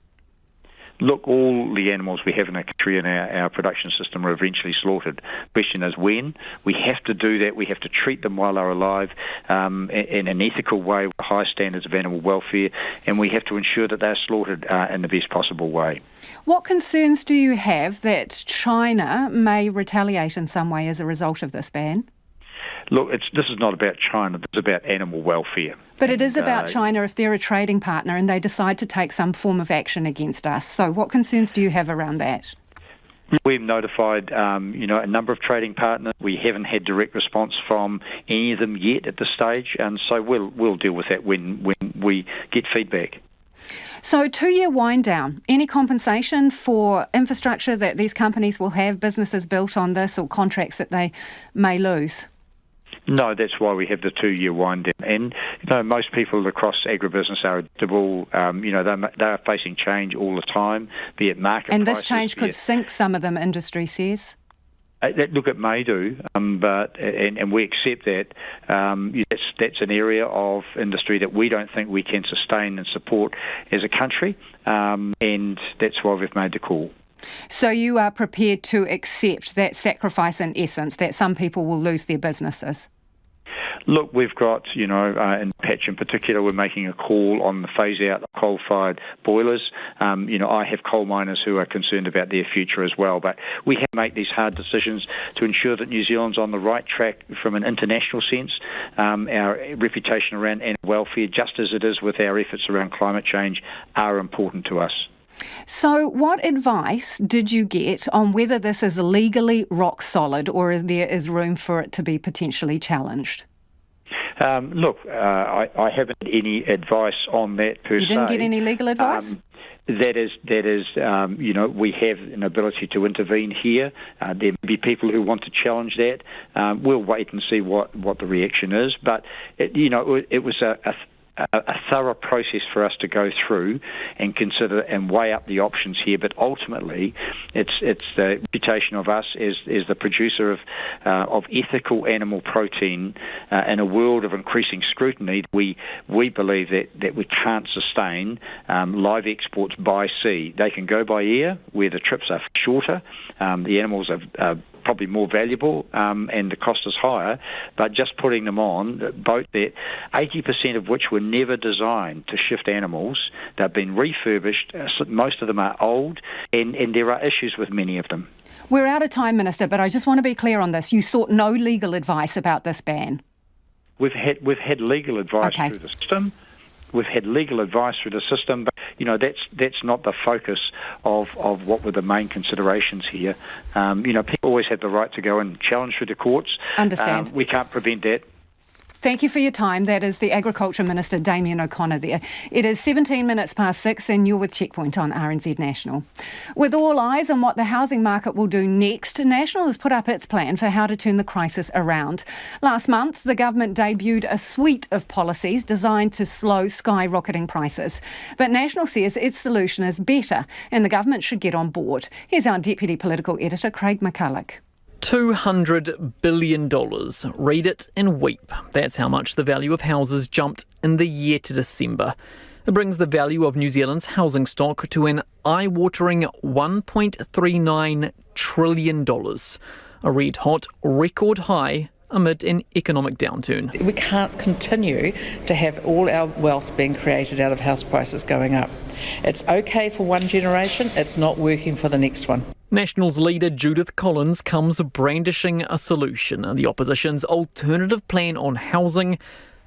Look, all the animals we have in our country and our production system are eventually slaughtered. The question is when. We have to do that. We have to treat them while they're alive in an ethical way with high standards of animal welfare, and we have to ensure that they're slaughtered in the best possible way. What concerns do you have that China may retaliate in some way as a result of this ban? Look, this is not about China. This is about animal welfare. But it is about China if they're a trading partner and they decide to take some form of action against us. So what concerns do you have around that? We've notified, a number of trading partners. We haven't had direct response from any of them yet at this stage, and so we'll deal with that when we get feedback. So 2-year wind down, any compensation for infrastructure that these companies will have, businesses built on this, or contracts that they may lose? No, that's why we have the 2-year wind down. And, most people across agribusiness are adaptable. They are facing change all the time, be it market prices. And this change could sink some of them, industry says? Look, it may do, but we accept that. That's an area of industry that we don't think we can sustain and support as a country, and that's why we've made the call. So you are prepared to accept that sacrifice in essence, that some people will lose their businesses? Look, we've got, in Patch in particular, we're making a call on the phase-out of coal-fired boilers. I have coal miners who are concerned about their future as well, but we have to make these hard decisions to ensure that New Zealand's on the right track from an international sense. Our reputation around animal welfare, just as it is with our efforts around climate change, are important to us. So what advice did you get on whether this is legally rock solid or there is room for it to be potentially challenged? I haven't had any advice on that per se. You didn't get any legal advice? That is, we have an ability to intervene here. There may be people who want to challenge that. We'll wait and see what the reaction is. But, it was a thorough process for us to go through and consider and weigh up the options here, but ultimately it's the reputation of us as the producer of ethical animal protein in a world of increasing scrutiny. We believe that we can't sustain live exports by sea. They can go by air where the trips are shorter, the animals are probably more valuable, and the cost is higher, but just putting them on a boat that 80% of which were never designed to shift animals. They've been refurbished, most of them are old, and there are issues with many of them. We're out of time, Minister, but I just want to be clear on this. You sought no legal advice about this ban? We've had legal advice through the system. We've had legal advice through the system, but that's not the focus of what were the main considerations here. People always have the right to go and challenge through the courts. Understand. We can't prevent that. Thank you for your time. That is the Agriculture Minister, Damien O'Connor there. It is 17 minutes past 6 and you're with Checkpoint on RNZ National. With all eyes on what the housing market will do next, National has put up its plan for how to turn the crisis around. Last month, the government debuted a suite of policies designed to slow skyrocketing prices. But National says its solution is better and the government should get on board. Here's our Deputy Political Editor, Craig McCulloch. $200 billion. Read it and weep. That's how much the value of houses jumped in the year to December. It brings the value of New Zealand's housing stock to an eye-watering $1.39 trillion. A red-hot record high amid an economic downturn. We can't continue to have all our wealth being created out of house prices going up. It's okay for one generation, it's not working for the next one. National's leader Judith Collins comes brandishing a solution, the opposition's alternative plan on housing,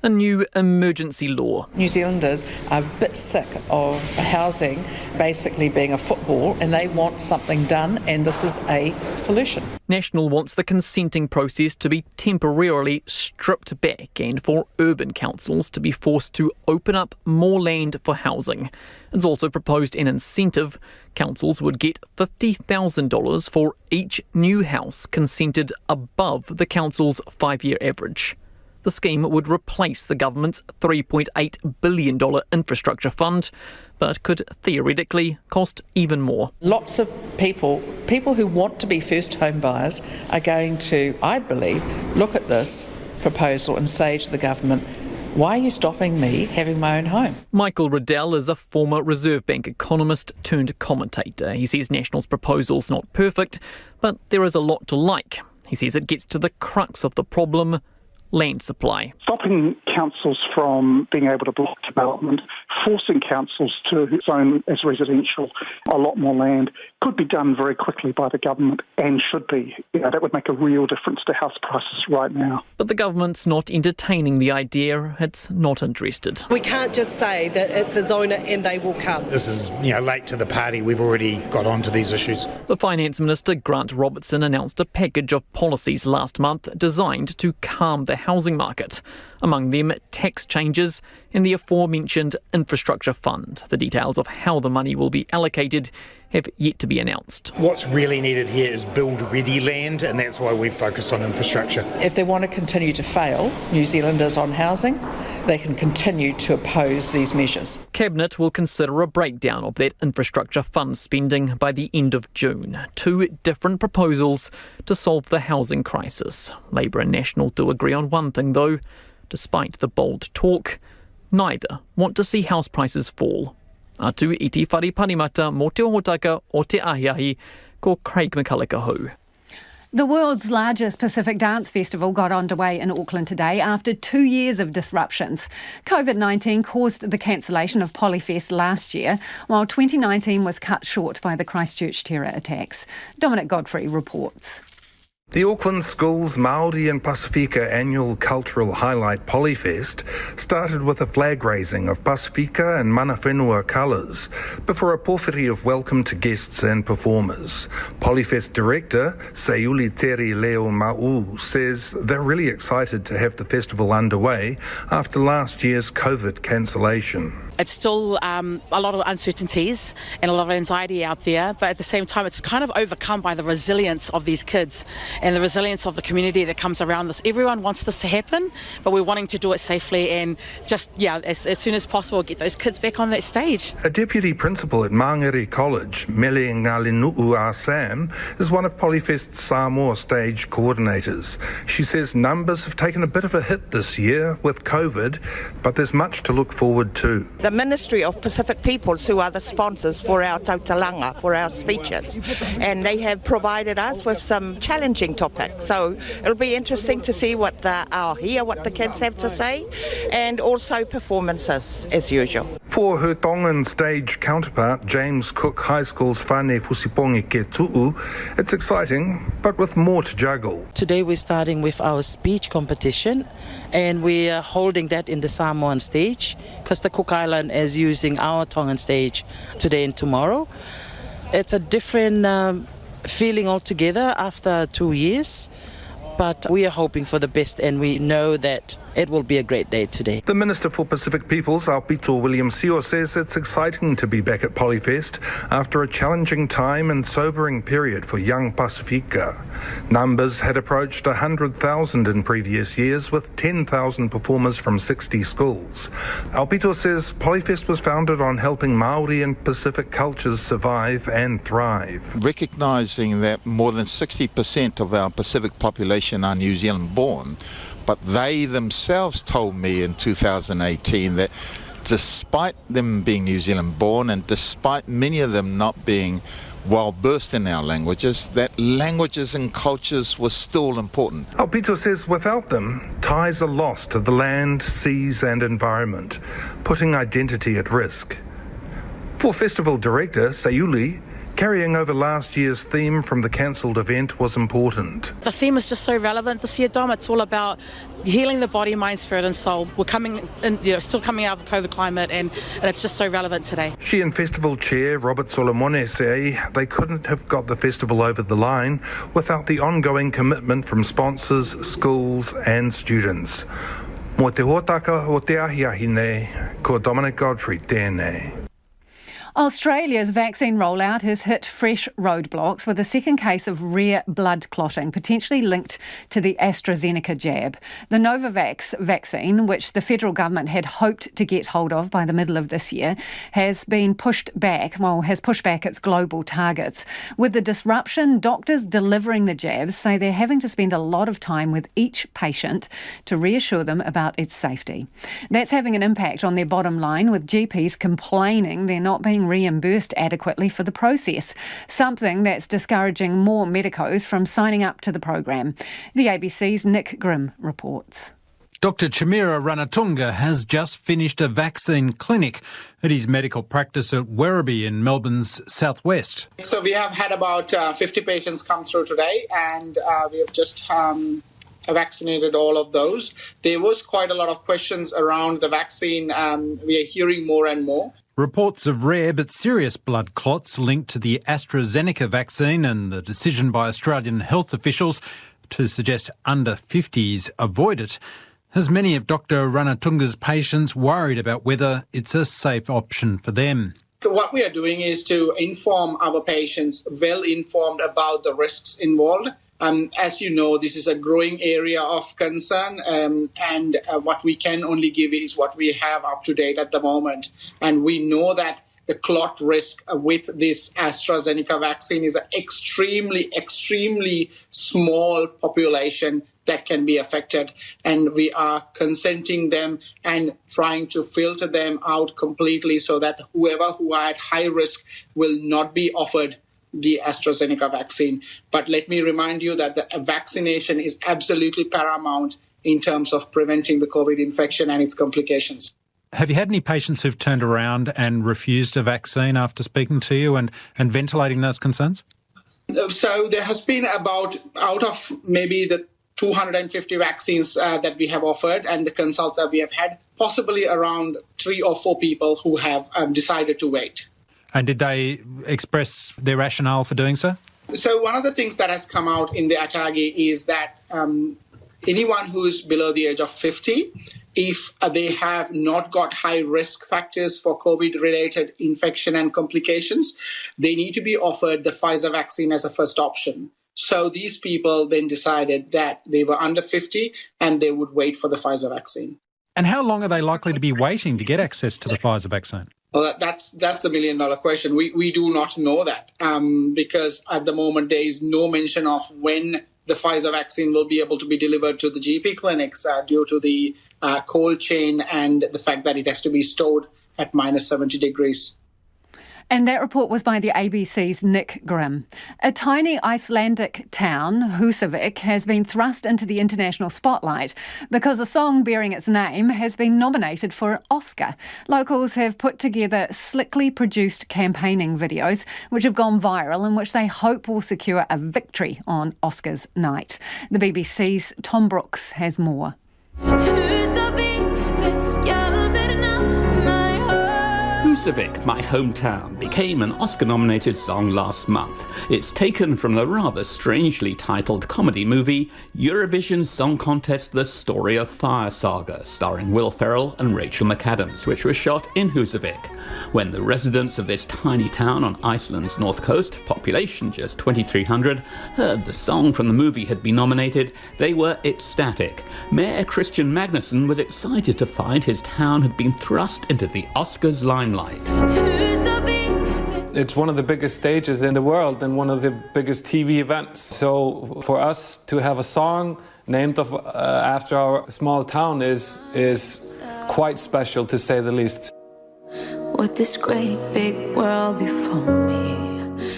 a new emergency law. New Zealanders are a bit sick of housing basically being a football and they want something done, and this is a solution. National wants the consenting process to be temporarily stripped back and for urban councils to be forced to open up more land for housing. It's also proposed an incentive. Councils would get $50,000 for each new house consented above the council's 5-year average. The scheme would replace the government's $3.8 billion infrastructure fund, but could theoretically cost even more. Lots of people who want to be first home buyers are going to, I believe, look at this proposal and say to the government, why are you stopping me having my own home? Michael Riddell is a former Reserve Bank economist turned commentator. He says National's proposal's not perfect, but there is a lot to like. He says it gets to the crux of the problem: land supply. Stopping councils from being able to block development, forcing councils to zone as residential a lot more land could be done very quickly by the government and should be. That would make a real difference to house prices right now. But the government's not entertaining the idea. It's not interested. We can't just say that it's a zoner and they will come. This is, late to the party. We've already got onto these issues. The Finance Minister, Grant Robertson, announced a package of policies last month designed to calm the housing market. Among them, tax changes and the aforementioned infrastructure fund. The details of how the money will be allocated have yet to be announced. What's really needed here is build-ready land, and that's why we've focused on infrastructure. If they want to continue to fail New Zealanders on housing, they can continue to oppose these measures. Cabinet will consider a breakdown of that infrastructure fund spending by the end of June. 2 different proposals to solve the housing crisis. Labour and National do agree on one thing though. Despite the bold talk, neither want to see house prices fall. Atu i te whare parimata mō te ohotaka o te ahiahi, ko Craig McCulloch ahu. The world's largest Pacific Dance Festival got underway in Auckland today after 2 years of disruptions. COVID-19 caused the cancellation of Polyfest last year, while 2019 was cut short by the Christchurch terror attacks. Dominic Godfrey reports. The Auckland Schools Māori and Pasifika annual cultural highlight Polyfest started with a flag raising of Pasifika and Mana Whenua colours before a pōwhiri of welcome to guests and performers. Polyfest director Sayuli Teri Leo Ma'u says they're really excited to have the festival underway after last year's COVID cancellation. It's still a lot of uncertainties and a lot of anxiety out there, but at the same time it's kind of overcome by the resilience of these kids and the resilience of the community that comes around this. Everyone wants this to happen, but we're wanting to do it safely and just, as soon as possible get those kids back on that stage. A deputy principal at Mangere College, Mele Ngalinu'u Sam, is one of Polyfest's Samoa stage coordinators. She says numbers have taken a bit of a hit this year with COVID, but there's much to look forward to. The Ministry of Pacific Peoples, who are the sponsors for our tautalanga, for our speeches, and they have provided us with some challenging topics. So it'll be interesting to see what the kids have to say, and also performances as usual. For her Tongan stage counterpart, James Cook High School's Whane Fusipongi Ketu'u, it's exciting, but with more to juggle. Today we're starting with our speech competition, and we are holding that in the Samoan stage, because the Cook Island is using our Tongan stage today and tomorrow. It's a different feeling altogether after 2 years, but we are hoping for the best, and we know that it will be a great day today. The Minister for Pacific Peoples, Aupito William Seo, says it's exciting to be back at Polyfest after a challenging time and sobering period for young Pasifika. Numbers had approached 100,000 in previous years, with 10,000 performers from 60 schools. Aupito says Polyfest was founded on helping Māori and Pacific cultures survive and thrive. Recognising that more than 60% of our Pacific population are New Zealand born, but they themselves told me in 2018 that despite them being New Zealand born and despite many of them not being well versed in our languages, that languages and cultures were still important. Aupito says without them, ties are lost to the land, seas and environment, putting identity at risk. For Festival Director Sayuli, carrying over last year's theme from the cancelled event was important. The theme is just so relevant this year, Dom. It's all about healing the body, mind, spirit and soul. We're coming in, still coming out of the COVID climate and it's just so relevant today. She and Festival Chair Robert Solomone say they couldn't have got the festival over the line without the ongoing commitment from sponsors, schools and students. Mo te hōtaka o te ahiahi nei, ko Dominic Godfrey tēnei. Australia's vaccine rollout has hit fresh roadblocks with a second case of rare blood clotting, potentially linked to the AstraZeneca jab. The Novavax vaccine, which the federal government had hoped to get hold of by the middle of this year, has pushed back its global targets. With the disruption, doctors delivering the jabs say they're having to spend a lot of time with each patient to reassure them about its safety. That's having an impact on their bottom line, with GPs complaining they're not being reimbursed adequately for the process, something that's discouraging more medicos from signing up to the program. The ABC's Nick Grimm reports. Dr Chimera Ranatunga has just finished a vaccine clinic at his medical practice at Werribee in Melbourne's southwest. So we have had about 50 patients come through today, and we have just vaccinated all of those. There was quite a lot of questions around the vaccine. We are hearing more and more. Reports of rare but serious blood clots linked to the AstraZeneca vaccine and the decision by Australian health officials to suggest under 50s avoid it has many of Dr Ranatunga's patients worried about whether it's a safe option for them. What we are doing is to inform our patients, well informed about the risks involved. As you know, this is a growing area of concern, and what we can only give is what we have up to date at the moment. And we know that the clot risk with this AstraZeneca vaccine is an extremely, extremely small population that can be affected. And we are consenting them and trying to filter them out completely so that whoever who are at high risk will not be offered the AstraZeneca vaccine. But let me remind you that the vaccination is absolutely paramount in terms of preventing the COVID infection and its complications. Have you had any patients who've turned around and refused a vaccine after speaking to you and ventilating those concerns? So there has been out of maybe the 250 vaccines that we have offered and the consults that we have had, possibly around 3 or 4 people who have decided to wait. And did they express their rationale for doing so? So one of the things that has come out in the ATAGI is that anyone who is below the age of 50, if they have not got high risk factors for COVID-related infection and complications, they need to be offered the Pfizer vaccine as a first option. So these people then decided that they were under 50 and they would wait for the Pfizer vaccine. And how long are they likely to be waiting to get access to the Pfizer vaccine? Well, that's the $1 million question. We do not know that because at the moment there is no mention of when the Pfizer vaccine will be able to be delivered to the GP clinics due to the cold chain and the fact that it has to be stored at minus 70 degrees. And that report was by the ABC's Nick Grimm. A tiny Icelandic town, Húsavík, has been thrust into the international spotlight because a song bearing its name has been nominated for an Oscar. Locals have put together slickly produced campaigning videos which have gone viral and which they hope will secure a victory on Oscars night. The BBC's Tom Brooks has more. Husavik, My Hometown, became an Oscar-nominated song last month. It's taken from the rather strangely titled comedy movie Eurovision Song Contest The Story of Fire Saga, starring Will Ferrell and Rachel McAdams, which was shot in Husavik. When the residents of this tiny town on Iceland's north coast, population just 2,300, heard the song from the movie had been nominated, they were ecstatic. Mayor Christian Magnusson was excited to find his town had been thrust into the Oscars limelight. It's one of the biggest stages in the world and one of the biggest TV events. So for us to have a song named after our small town is quite special, to say the least. With this great big world before me.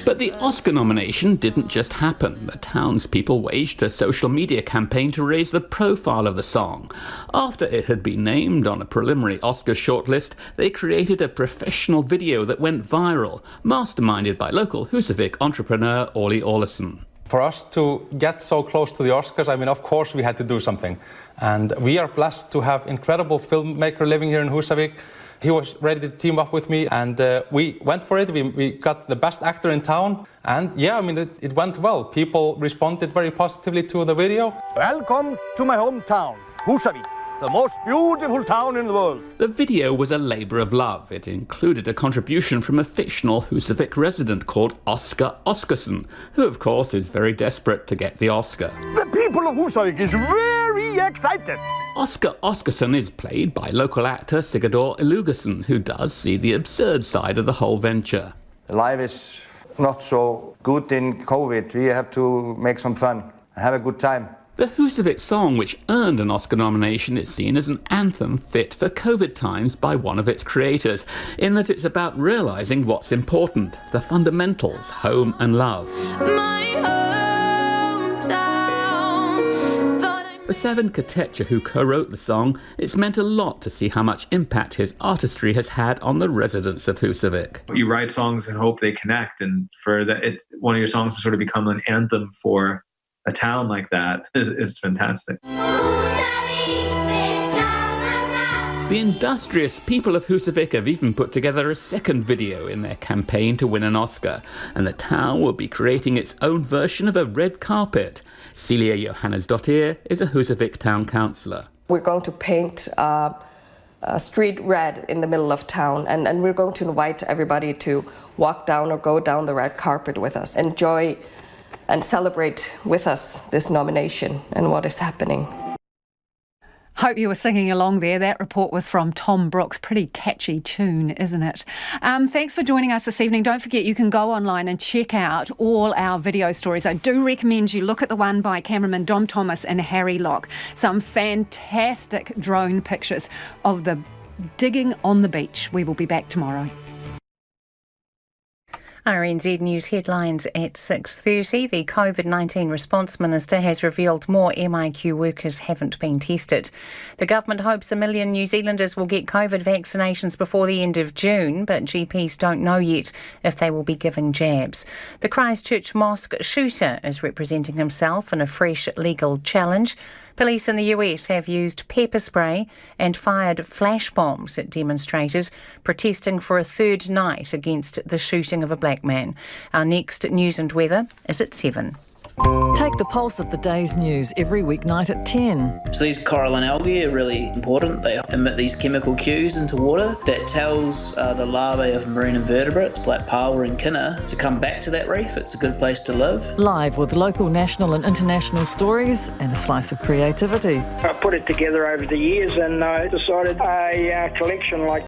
But the Oscar nomination didn't just happen. The townspeople waged a social media campaign to raise the profile of the song. After it had been named on a preliminary Oscar shortlist, they created a professional video that went viral, masterminded by local Husavik entrepreneur Ollie Olesen. For us to get so close to the Oscars, I mean, of course we had to do something. And we are blessed to have incredible filmmaker living here in Husavik. He was ready to team up with me, and we went for it. We got the best actor in town, and yeah, I mean, it went well. People responded very positively to the video. Welcome to my hometown, Husavik, the most beautiful town in the world. The video was a labour of love. It included a contribution from a fictional Husavik resident called Oscar Oskarsson, who of course is very desperate to get the Oscar. The people of Husavik is very excited. Oscar Oskarsson is played by local actor Sigurdur Illugason, who does see the absurd side of the whole venture. Life is not so good in COVID. We have to make some fun and have a good time. The Husavik song, which earned an Oscar nomination, is seen as an anthem fit for COVID times by one of its creators, in that it's about realising what's important, the fundamentals, home and love. For Seven Katecha, who co-wrote the song, it's meant a lot to see how much impact his artistry has had on the residents of Husavik. You write songs and hope they connect, and for that, it's one of your songs to sort of become an anthem for a town like that is fantastic. The industrious people of Husavik have even put together a second video in their campaign to win an Oscar, and the town will be creating its own version of a red carpet. Celia Johannesdottir is a Husavik town councillor. We're going to paint a street red in the middle of town, and we're going to invite everybody to walk down or go down the red carpet with us, enjoy and celebrate with us this nomination and what is happening. Hope you were singing along there. That report was from Tom Brooks. Pretty catchy tune, isn't it? Thanks for joining us this evening. Don't forget you can go online and check out all our video stories. I do recommend you look at the one by cameraman Dom Thomas and Harry Locke. Some fantastic drone pictures of the digging on the beach. We will be back tomorrow. RNZ News headlines at 6:30. The COVID-19 response minister has revealed more MIQ workers haven't been tested. The government hopes 1 million New Zealanders will get COVID vaccinations before the end of June, but GPs don't know yet if they will be giving jabs. The Christchurch mosque shooter is representing himself in a fresh legal challenge. Police in the US have used pepper spray and fired flash bombs at demonstrators protesting for a third night against the shooting of a black man. Our next news and weather is at 7. Take the pulse of the day's news every weeknight at 10. So these coralline algae are really important. They emit these chemical cues into water that tells the larvae of marine invertebrates like paua and kinna to come back to that reef. It's a good place to live. Live with local, national and international stories and a slice of creativity. I put it together over the years and I decided a collection like